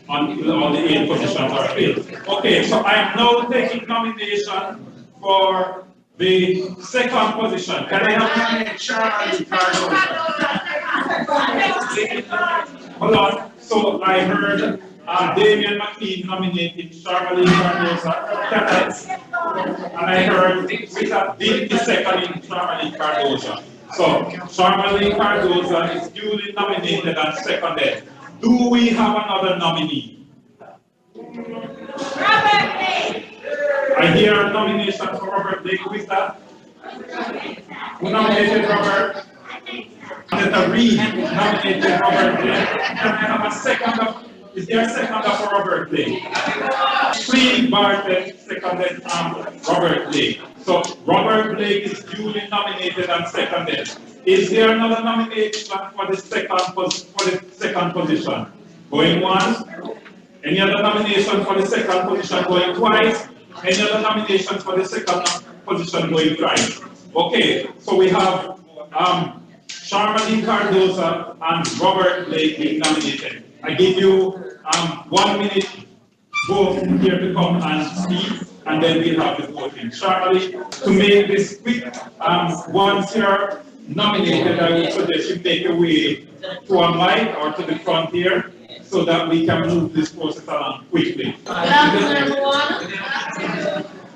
Until all the 8 positions are filled. Okay, so I am now taking nomination for the second position. Can I have Charlie Cardoza? Hold on. So I heard Damian McLean nominating Charlie Cardoza. And I heard Rita did the second in Charlie Cardoza. So Charlie Cardoza is duly nominated and seconded. Do we have another nominee? Robert Blake. I hear a nomination for Robert Blake. Who is that? Who nominated Robert? Senator Reed nominated Robert Blake. Can I have a second? Is there a second for Robert Blake? Steve Barton seconded Robert Blake. So Robert Blake is duly nominated and seconded. Is there another nomination for the second position? Going once? Any other nomination for the second position going twice? Any other nomination for the second position going thrice? Okay, so we have Charmaine Cardoza and Robert Blake being nominated. I give you 1 minute both here to come and speak, and then we'll have the voting. Charmaine, to make this quick, once you're nominated, I would suggest you make your way to a mic or to the front here so that we can move this process along quickly. Good afternoon, everyone.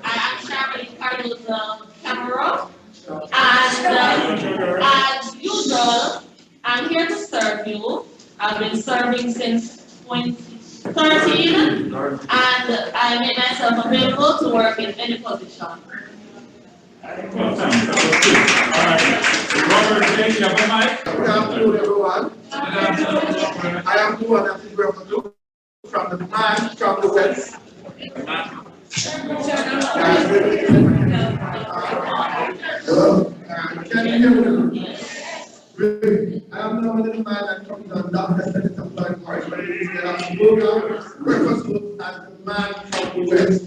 I am Charmaine Cardoza Camero, and as usual, I'm here to serve you. I've been serving since 2013, and I made myself available to work in any position. Well, thanks. That was good. All right. Robert Blake, you have a mic? Good afternoon, everyone. I am the one that is representing from the man from the west. Hello? Can you hear me? Really? I am the only man that comes on that resident of Black Party, but it is the program represented as the man from the west.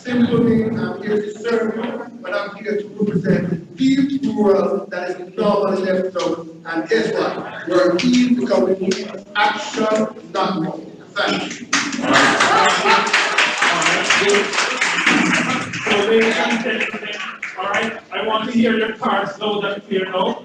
Simply, I'm here to serve you, but I'm here to represent the deep rural that is normally left out. And guess what? We're deep because we need action, not more. Thank you. So, ladies and gentlemen, all right, I want to hear your cards loud and clear now.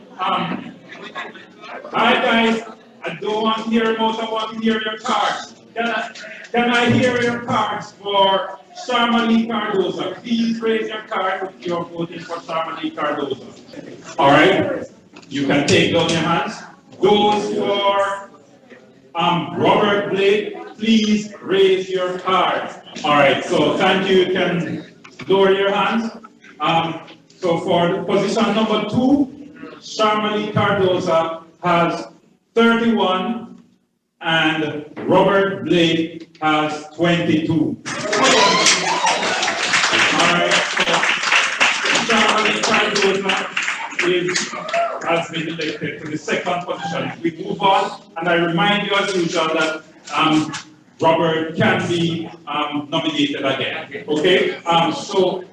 Hi guys, I don't want to hear most, I want to hear your cards. Can I hear your cards for Charmaine Cardoza? Please raise your card if you're voting for Charmaine Cardoza. All right, you can take down your hands. Those for Robert Blake, please raise your cards. All right, so thank you. You can lower your hands. So for position number 2, Charmaine Cardoza has 31 and Robert Blake has 22. Alright, so Charmaine Cardoza has been elected to the second position. We move on, and I remind you as usual that Robert can be nominated again. Okay? So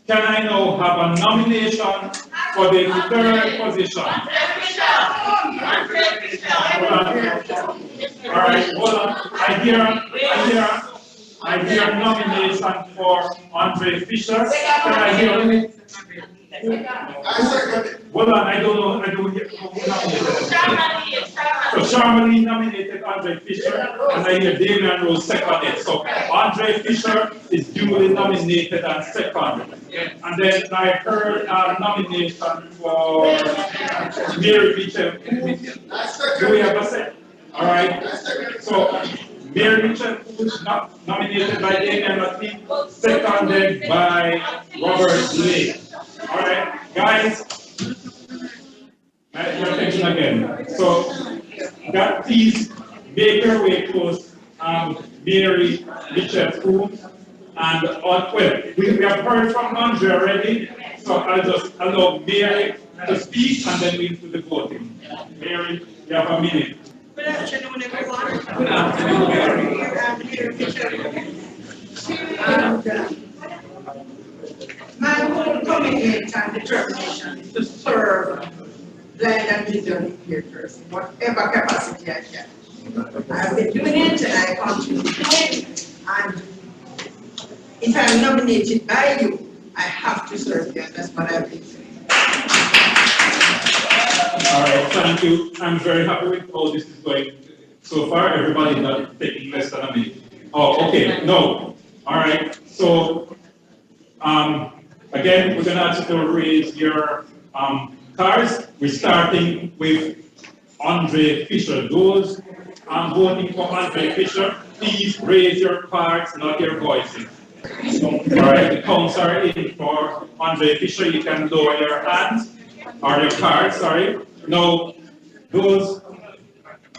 can I now have a nomination for the third position? All right, hold on. I hear a nomination for Andre Fisher. Can I hear I second it. Hold on, I don't know, I don't hear who nominated. So Charmaine nominated Andre Fisher, and I hear Damian Rose seconded. So Andre Fisher is duly nominated and seconded. And then I heard a nomination for Mary Mitchell. Do we have a second? All right. So Mary Mitchell nominated by Damian Latif, seconded by Robert Blake. All right, guys. Your attention again. So, that please make your way close. Mary Mitchell Coons and well, we have heard from Andre already, so I'll just allow Mary to speak and then we'll do the voting. Mary, you have a minute. Good afternoon, everyone. Good afternoon, Mary. I'm here my whole commitment and determination is to serve blind and visually impaired persons, whatever capacity I can. I've been doing it and I continue to do it. And if I'm nominated by you, I have to serve you. That's what I've been doing. All right, thank you. I'm very happy with how this is going so far. Everybody's not taking less than a minute. Oh, okay. No. All right. So, again, we're going to ask you to raise your cards. We're starting with Andre Fisher. Those voting for Andre Fisher, please raise your cards, not your voices. All right, the counts are in for Andre Fisher. You can lower your hands, or your cards, sorry. Now, those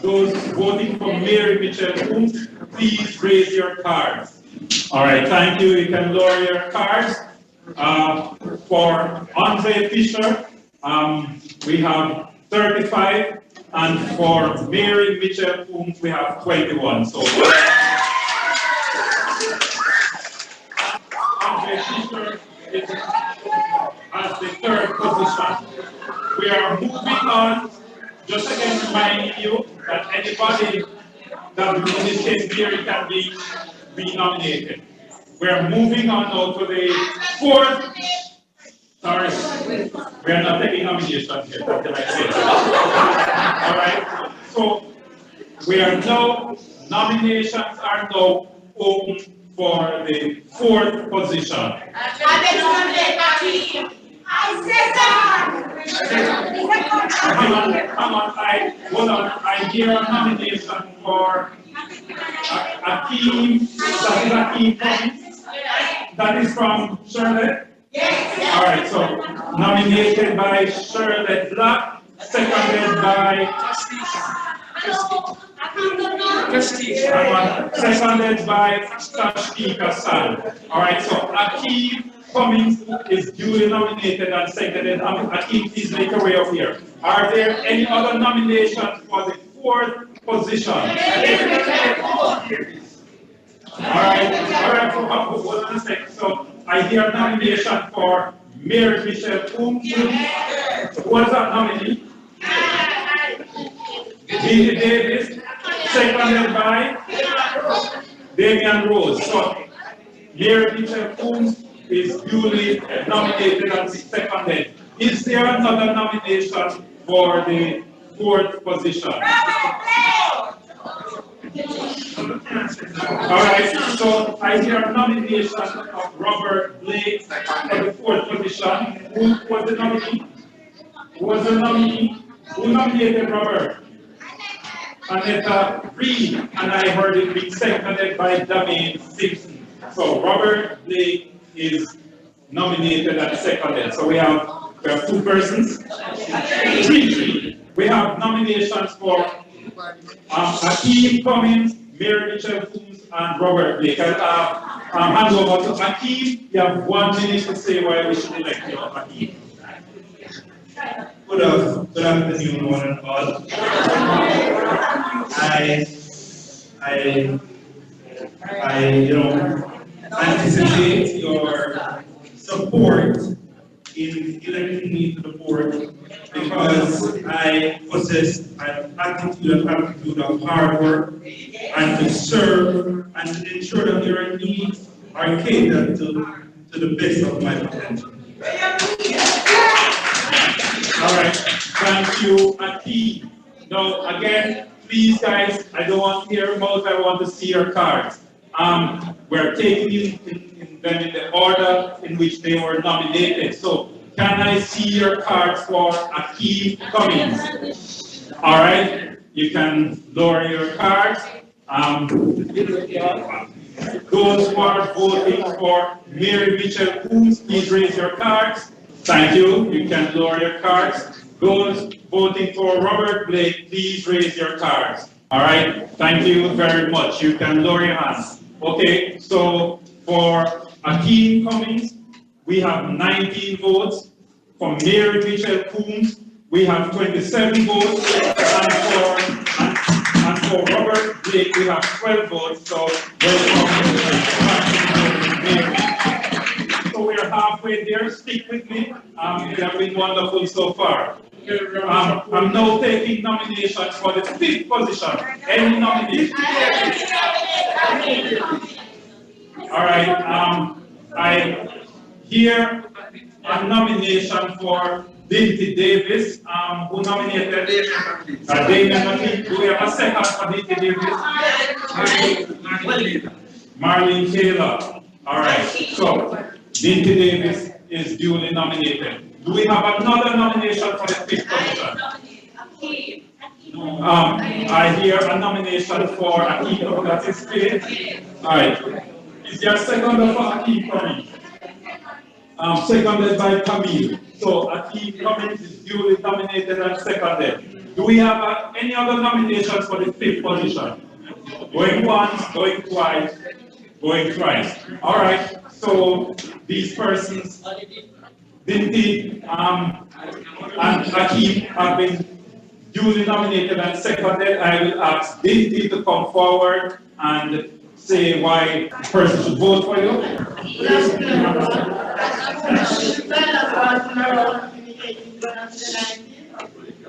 voting for Mary Mitchell Coons, please raise your cards. All right, thank you. You can lower your cards. For Andre Fisher, we have 35, and for Mary Mitchell Coons, we have 21. So Andre Fisher is at the third position. We are moving on. Just again reminding you that anybody that in this case Mary can be nominated. We are moving on now to the fourth. Sorry, we are not taking nominations here. What did I say? All right. So we are now, nominations are now open for the fourth position. Hold on, I hear a nomination for Akeem. That is Akeem Cummings. That is from Charlotte? Yes. All right, so nominated by Charlotte Black, seconded by seconded by Tashki Kassan. All right, so Akeem Cummings is duly nominated and seconded. Akeem, please make your way up here. Are there any other nominations for the fourth position? All right, hold on a second. So I hear a nomination for Mary Michelle Coons. Who was that nominee? Dee Davis, seconded by Damian Rose. So Mary Michelle Coons is duly nominated and seconded. Is there another nomination for the fourth position? All right, so I hear a nomination of Robert Blake for the fourth position. Who was the nominee? Who was the nominee? Who nominated Robert? Aneta Reed, and I heard it being seconded by Damian Simpson. So Robert Blake is nominated and seconded. So we have two persons. Three. We have nominations for Akeem Cummings, Mary Mitchell Coons, and Robert Blake. I'll hand over to Akeem. You have 1 minute to say why we should elect you, Akeem. Good afternoon, one and all. I anticipate your support in electing me to the board because I possess an attitude of hard work and to serve and to ensure that your needs are catered to the best of my potential. All right, thank you, Aki. Now, again, please, guys, I don't want to hear your mouth, I want to see your cards. We're taking them in the order in which they were nominated. So, can I see your cards for Aki Cummings? All right, you can lower your cards. Those who are voting for Mary Mitchell Coombs, please raise your cards. Thank you. You can lower your cards. Those voting for Robert Blake, please raise your cards. All right. Thank you very much. You can lower your hands. Okay. So for Akeem Cummings, we have 19 votes. For Mary Mitchell Coombs, we have 27 votes. And for Robert Blake, we have 12 votes. So welcome. So we're halfway there. Stick with me. You have been wonderful so far. I'm now taking nominations for the 5th position. Any nomination? All right. I hear a nomination for Dinty Davis. Who nominated? Damian McLean. Do we have a second for Dinty Davis? Marlene Taylor. All right. So Dinty Davis is duly nominated. Do we have another nomination for the 5th position? I hear a nomination for Akeem. That is 5th. All right. Is there a second for Akeem Cummings? Seconded by Camille. So Akeem Cummings is duly nominated and seconded. Do we have any other nominations for the 5th position? Going once, going twice, going thrice. All right. So these persons, Dinty and Akeem, have been duly nominated and seconded. I will ask Dinty to come forward and say why the person should vote for you.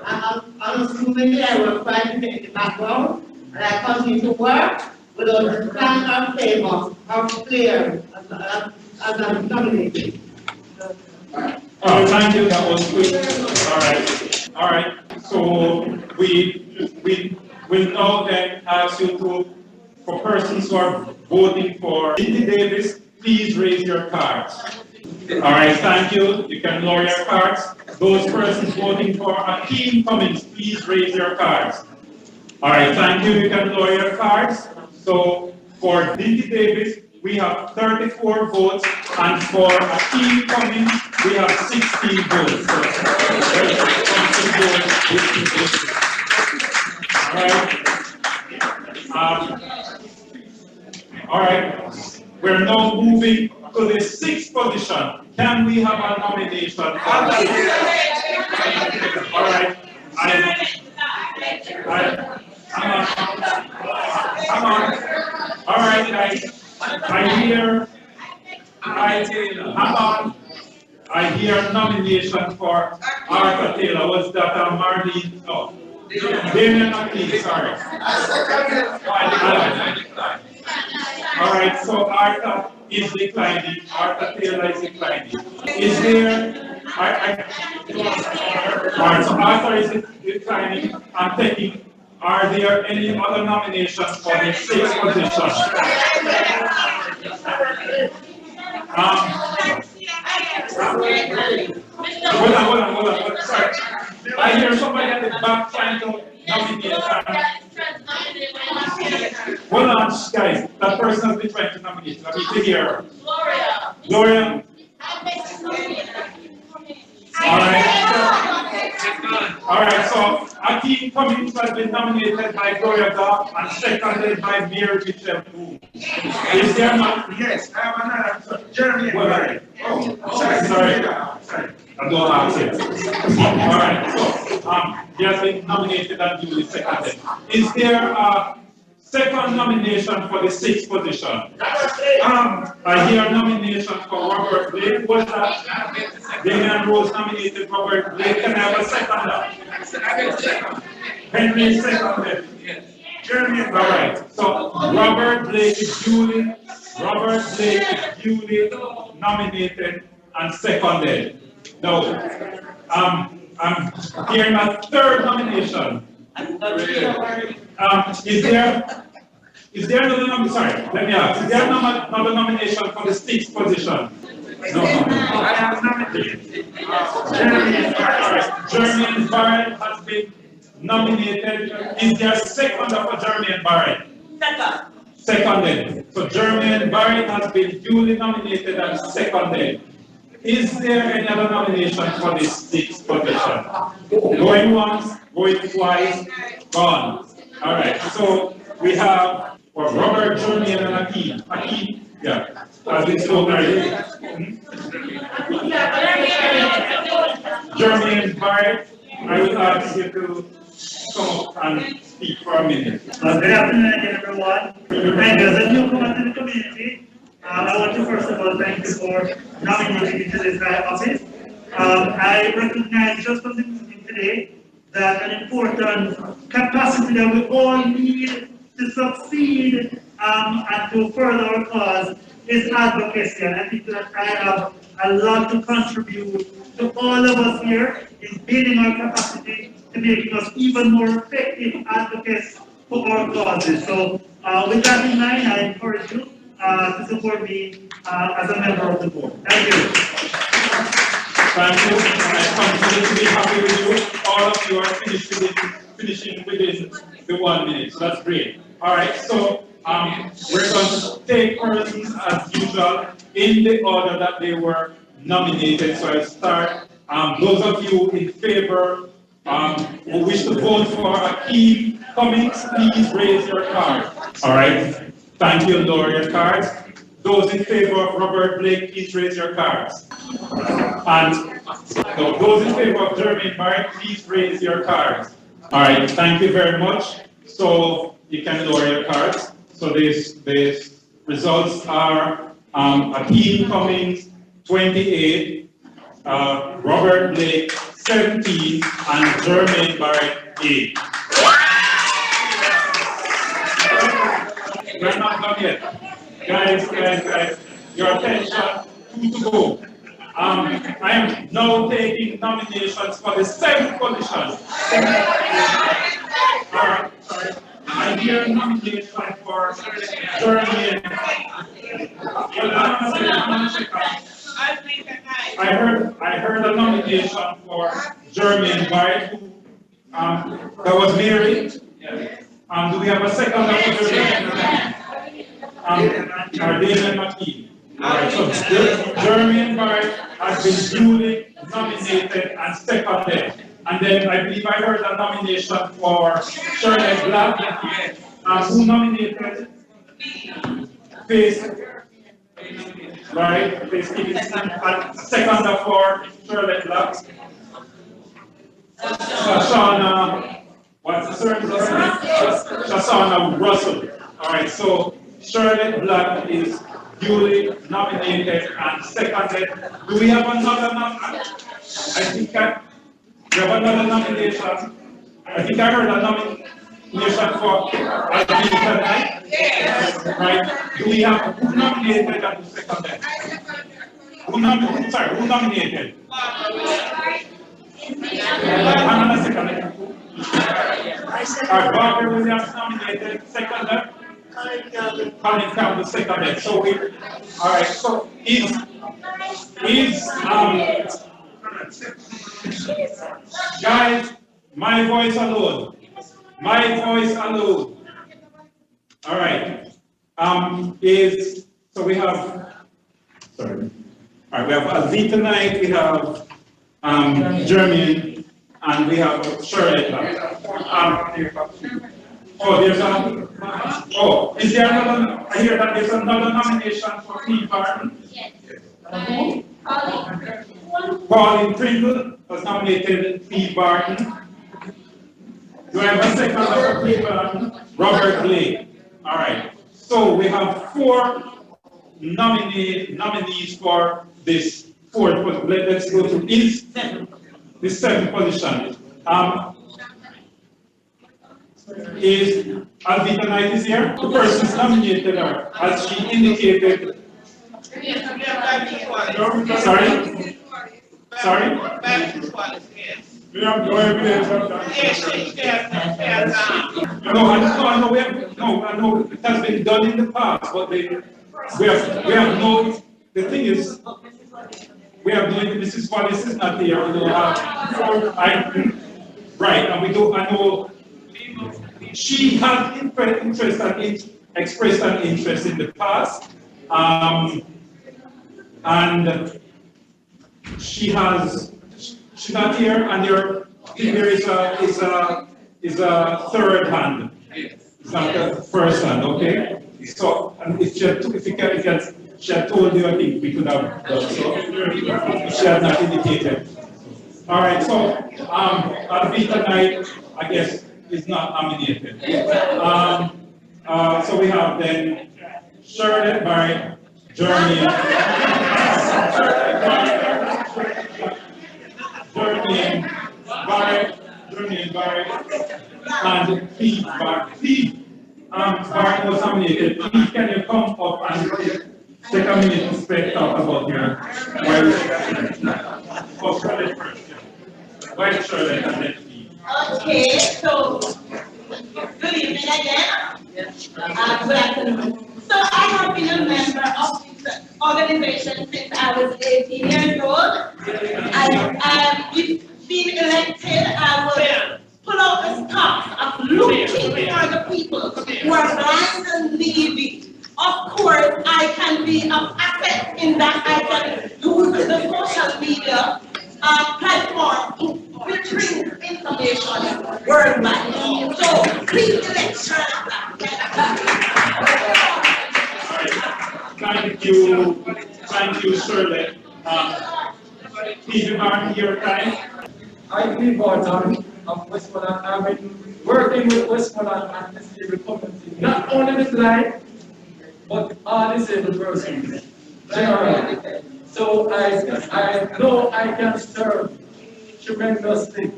I'm assuming I will try to take the background and I continue to work with a plan of favor of clear as I'm nominated. Oh, thank you. That was quick. All right. All right. So we will now then ask you to, for persons who are voting for Dinty Davis, please raise your cards. All right. Thank you. You can lower your cards. Those persons voting for Akeem Cummings, please raise your cards. All right. Thank you. You can lower your cards. So for Dinty Davis, we have 34 votes, and for Akeem Cummings, we have 16 votes. All right. We're now moving to the 6th position. Can we have a nomination? All right. Come on. All right, guys. I hear a nomination for Arthur Taylor. Was that Marlene? No. Damian McLean, sorry. All right, so Arthur is declining. Arthur Taylor is declining. Is there? All right, so Arthur is declining. I'm taking. Are there any other nominations for the 6th position? Hold on. Sorry. I hear somebody at the back trying to nominate. Hold on, guys. That person has been trying to nominate. Let me hear. Gloria. All right, so Akeem Cummings has been nominated by Gloria Dobb and seconded by Mary Mitchell Coombs. Is there not? Yes, I have another. Jeremy. Sorry. I don't have it. All right, so he has been nominated and duly seconded. Is there a second nomination for the 6th position? I hear a nomination for Robert Blake. Was that Damian Rose nominated Robert Blake? Can I have a second? Henry seconded. Jeremy. All right. So Robert Blake is duly nominated and seconded. Now, I'm hearing a third nomination. Is there another nomination? Sorry, let me ask. Is there another nomination for the sixth position? No. Jermaine Barrett has been nominated. Is there a seconder for Jermaine Barrett? Seconded. So Jermaine Barrett has been duly nominated and seconded. Is there any other nomination for this sixth position? Going once, going twice, gone. All right. So we have Robert, Jermaine, and Akeem. Akeem, yeah. Has been spoken already. Jermaine Barrett, I will ask you to come up and speak for a minute. Good afternoon again, everyone. And as a newcomer to the community, I want to first of all thank you for nominating me to this high office. I recognize just from the meeting today that an important capacity that we all need to succeed and to further our cause is advocacy. And I think that I have a lot to contribute to all of us here in building our capacity to making us even more effective advocates for our causes. So with that in mind, I encourage you to support me as a member of the board. Thank you. Thank you. I continue to be happy with you. All of you are finishing within the 1 minute. So that's great. All right. So we're going to take persons as usual in the order that they were nominated. So I start. Those of you in favor who wish to vote for Akeem Cummings, please raise your card. All right. Thank you. Lower your cards. Those in favor of Robert Blake, please raise your cards. And those in favor of Jermaine Barrett, please raise your cards. All right. Thank you very much. So you can lower your cards. So these results are Akeem Cummings 28, Robert Blake 17, and Jermaine Barrett 8. We're not done yet. Guys, your attention, 2 to go. I am now taking nominations for the 7th position. Sorry. I hear a nomination for Jermaine. I heard a nomination for Jermaine Barrett, who that was Mary. Do we have a second for Jermaine? David McKee. Alright, so Jermaine Barrett has been duly nominated and seconded. And then I believe I heard a nomination for Shirley Black. Who nominated? Face. Right? Face second for Shirley Black. Shashana. What's the surname? Shashana Russell. Alright, so Shirley Black is duly nominated and seconded. Do we have another nomination? We have another nomination. I think I heard a nomination for Alvin tonight. Right? Do we have who nominated and who seconded? Who nominated? Another seconded. Barbara Williams nominated, seconded. Colin Campbell seconded. So we, all right. So is guys, my voice alone. All right. So we have. Sorry. All right. We have Alvin tonight. We have Jermaine, and we have Shirley. Is there another? I hear that there's another nomination for P. Barton. Yes. Pauline Pringle was nominated P. Barton. Do I have a second for P. Barton? Robert Blake. All right. So we have 4 nominees for this 4th position. Let's go to this 7th position. Is Alvita Knight is here? The persons nominated her, as she indicated. Sorry? We have no evidence of that. I know it has been done in the past, but we have no, the thing is, we have no, Mrs. Wallace is not here, we don't have, right, and we don't, I know, she had interest and expressed an interest in the past, and she's not here, and there is a third hand. It's not the first hand, okay? So, and if she had told you, I think we could have done so. She had not indicated. All right, so Auditor tonight, I guess, is not nominated. So we have then Shirley by Jeremy. Jeremy by and Pete by Pete. Bart was nominated. Pete, can you come up and take a minute to talk about your wife? Oh, Shirley first. Wife Shirley and then Pete. Okay, so good evening again. Good afternoon. So I have been a member of this organization since I was 18 years old. With being elected, I will pull out the stops of looking for the people who are blind and needy. Of course, I can be of asset in that I can use the social media platform to bring information worldwide. So please elect Thank you, Shirley. Please remark your time. I'm Lee Barton of Westmoreland. I've been working with Westmoreland and the disabled community, not only with blind, but all disabled persons generally. So I know I can serve tremendously,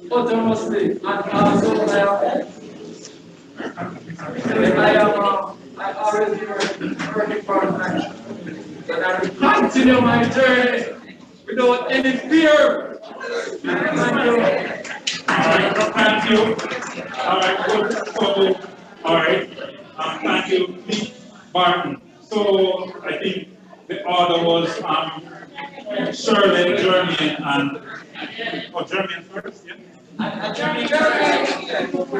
autonomously, and also I always working for action. But I will continue my journey without any fear. Thank you. All right, thank you. All right, good. So, all right, thank you, Pete Barton. So I think the order was Shirley, Jeremy, and Jeremy first, yeah.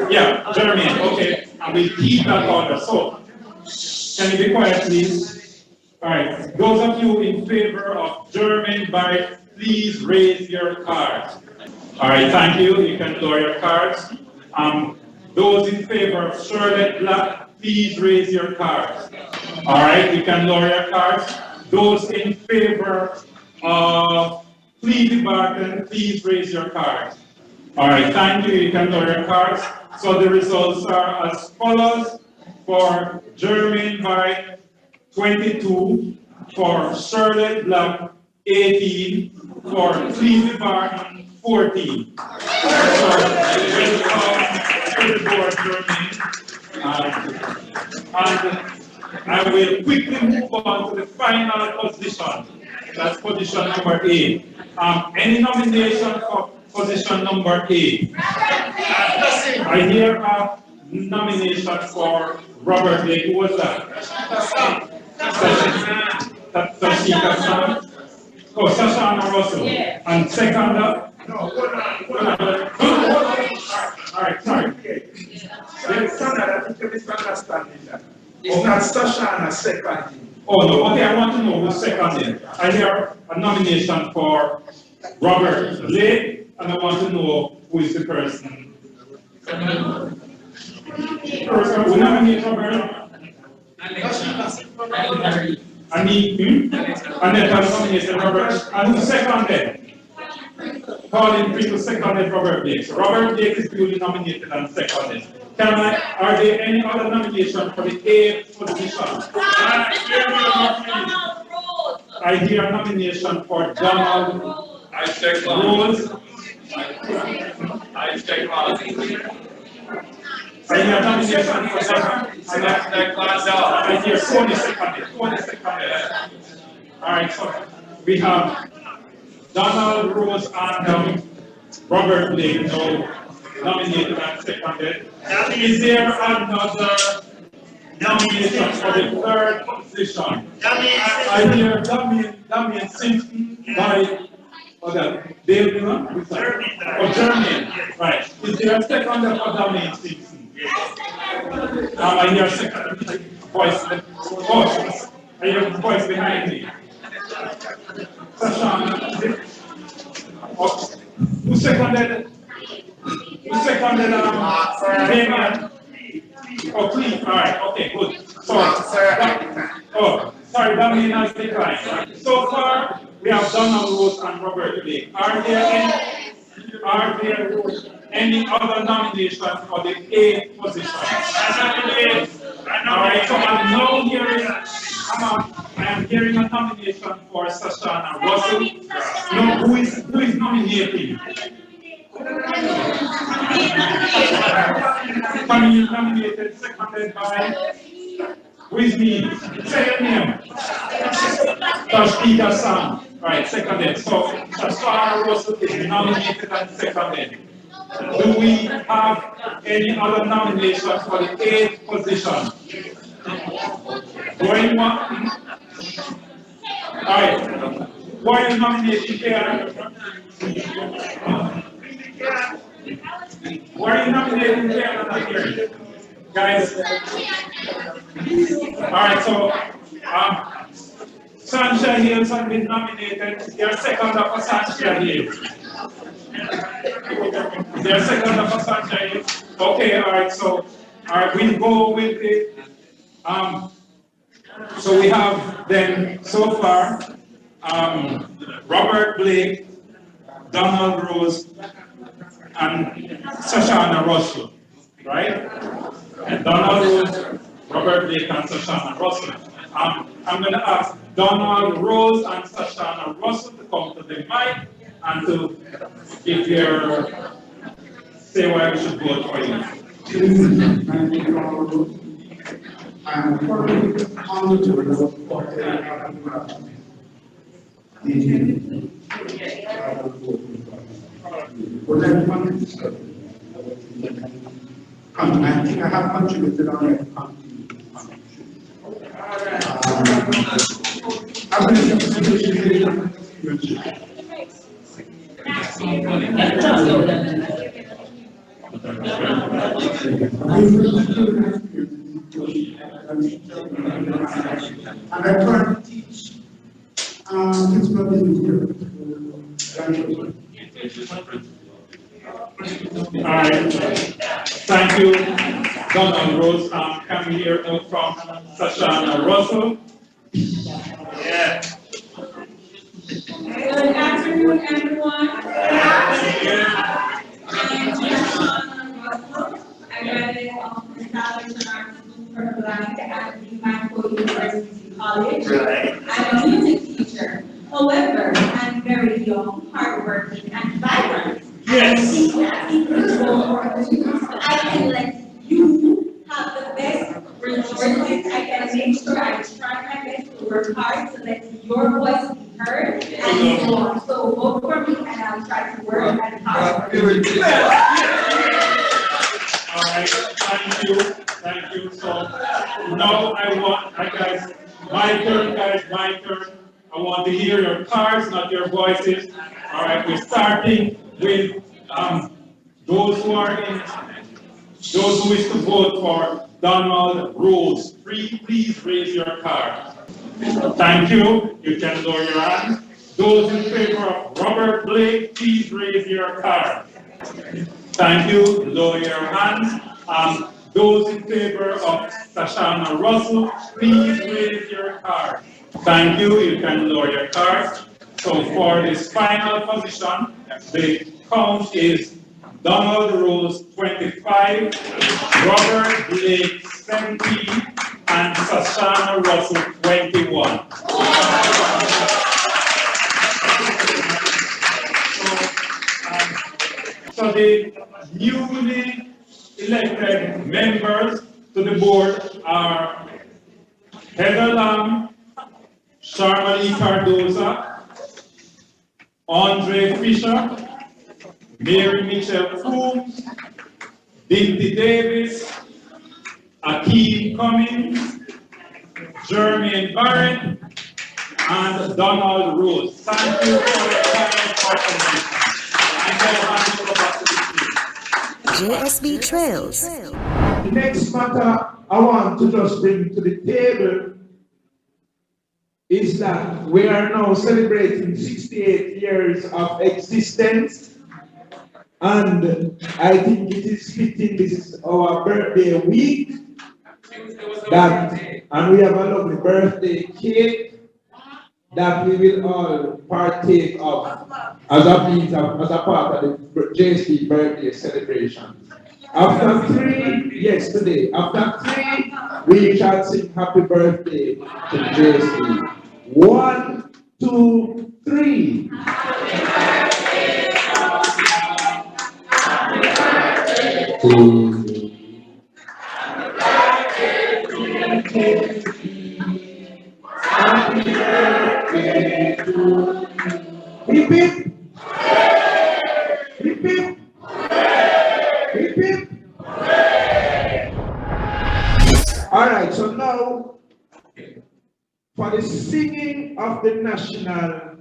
Yeah, Jeremy. Okay, and we'll keep that order. So, can you be quiet, please? All right, those of you in favor of Jeremy Barrett, please raise your cards. All right, thank you. You can lower your cards. Those in favor of Shirley Black, please raise your cards. All right, you can lower your cards. Those in favor of Clevie Barton, please raise your cards. All right, thank you. You can lower your cards. So the results are as follows: for Jeremy Barrett, 22, for Shirley Black, 18, for Clevie Barton, 14. So, welcome to the board, Jeremy. And I will quickly move on to the final position. That's position number 8. Any nomination for position number 8? I hear a nomination for Robert Blake. Who was that? Tashika Sam. Oh, Sashana Russell. Yeah. And second up? No, hold on. All right, sorry. There is another misunderstanding that. It's not Sashana second. Oh, no. Okay, I want to know who's second in. I hear a nomination for Robert Blake, and I want to know who is the person. Who nominated Robert? And then nominated Robert. And who's second then? Pauline Prickle seconded Robert Blake. So Robert Blake is duly nominated and seconded. Are there any other nomination for the 8th position? I hear a nomination for Donald Rose. I hear a nomination for I hear Sony seconded. All right, so we have Donald Rose and Robert Blake, now nominated and seconded. Is there another nomination for the third position? I hear Damien Simpson by Dale Miller? German. Right. Is there a second for Damien Simpson? I hear a second voice. I hear a voice behind me. Sasha, who seconded? Damien? Oh, please. All right. Okay, good. Sorry, Damien has declined. So far, we have Donald Rose and Robert Blake. Are there any other nominations for the 8th position? All right, so I'm now hearing, I am hearing a nomination for Sashana Russell. No, who is nominating? Coming nominated, seconded by, who is me? Say your name. Tashkita Sam. Right, seconded. So Sashana Russell is nominated and seconded. Do we have any other nominations for the 8th position? Going on? Alright. Why are you nominating here? Why are you nominating here? Guys. Alright, so Sancha Hills has been nominated. You're second up for Sancha Hills. They're second up for Sancha Hills. Okay, alright, so we'll go with it. So we have then so far Robert Blake, Donald Rose, and Sashana Russell, right? And Donald Rose, Robert Blake, and Sashana Russell. I'm going to ask Donald Rose and Sashana Russell to come to the mic and to give their say why we should vote for you. I'm currently honored to report I think I have contributed on it. I've been in and I currently teach physical here. All right. Thank you, Donald Rose. Can we hear out from Sashana Russell? Yeah. Good afternoon, everyone. I'm Sashana Russell. I graduated from College and Art School for the Blind at Jamaica University College. I'm a music teacher. However, I'm very young, hardworking, and vibrant. Yes. I can let you have the best resources. I can make sure I try my best to work hard so that your voice be heard and so on. So vote for me and I'll try to work as hard. All right, thank you. So now guys, my turn. I want to hear your cards, not your voices. All right, we're starting with those who wish to vote for Donald Rose. Please raise your card. Thank you. You can lower your hand. Those in favor of Robert Blake, please raise your card. Thank you. Lower your hands. Those in favor of Sashana Russell, please raise your card. Thank you. You can lower your card. So for this final position, the count is Donald Rose 25, Robert Blake 17, and Sashana Russell 21. So the newly elected members to the board are Heather Lam, Charmalie Cardoza, Andre Fisher, Mary Mitchell Coombs, Binti Davis, Akeem Cummings, Jermaine Barrett, and Donald Rose. Thank you for your kind participation. I now hand it over back to the team. JSB Trails. The next matter I want to just bring to the table is that we are now celebrating 68 years of existence, and I think it is fitting, this is our birthday week, and we have a lovely birthday cake that we will all partake of as a part of the JSB birthday celebration. After three, we shall sing happy birthday to JSB. 1, 2, 3. Hip hip. Hip hip. Hip hip. All right, so now for the singing of the national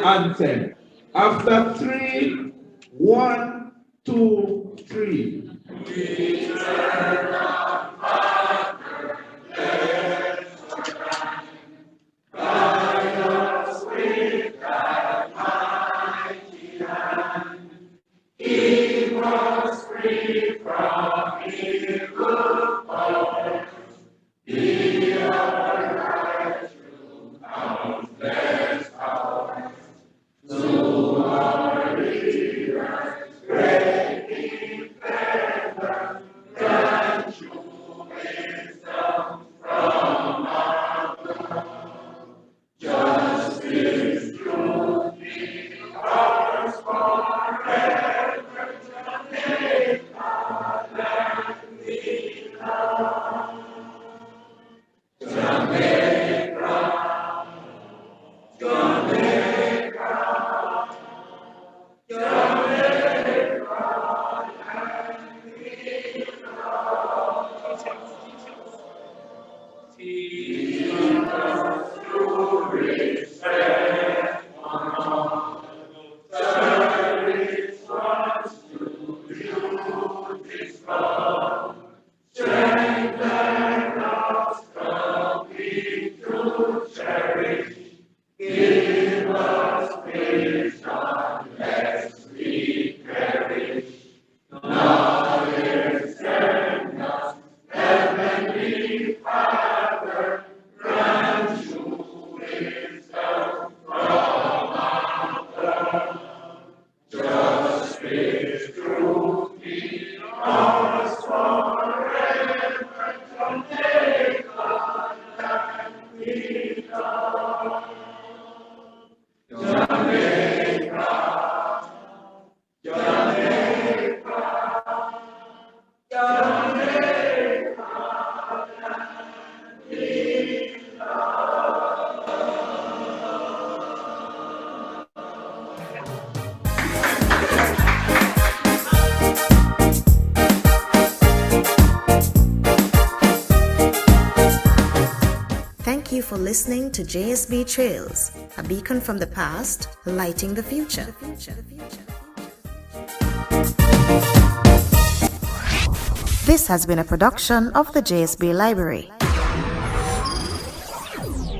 anthem. After 3, 1, 2, 3. We turn our Father, guide us with thy mighty hand. Keep us free from evil foes. Be our light through countless hours. To our leaders, great defender, grant you wisdom from above. Justice, truth, be ours forever. Jamaica, land we love. Jamaica, Jamaica, Jamaica, land we love. Teach us to respect one another, service us to beauty's love. Strengthen us, complete to cherish. Give us wisdom, lest we perish. Knowledge send us, heavenly Father, grant you wisdom from above. Justice, truth, be ours forever. Jamaica, land we love. Jamaica, Jamaica, Jamaica, land we love. Thank you for listening to JSB Trails, a beacon from the past, lighting the future. This has been a production of the JSB Library.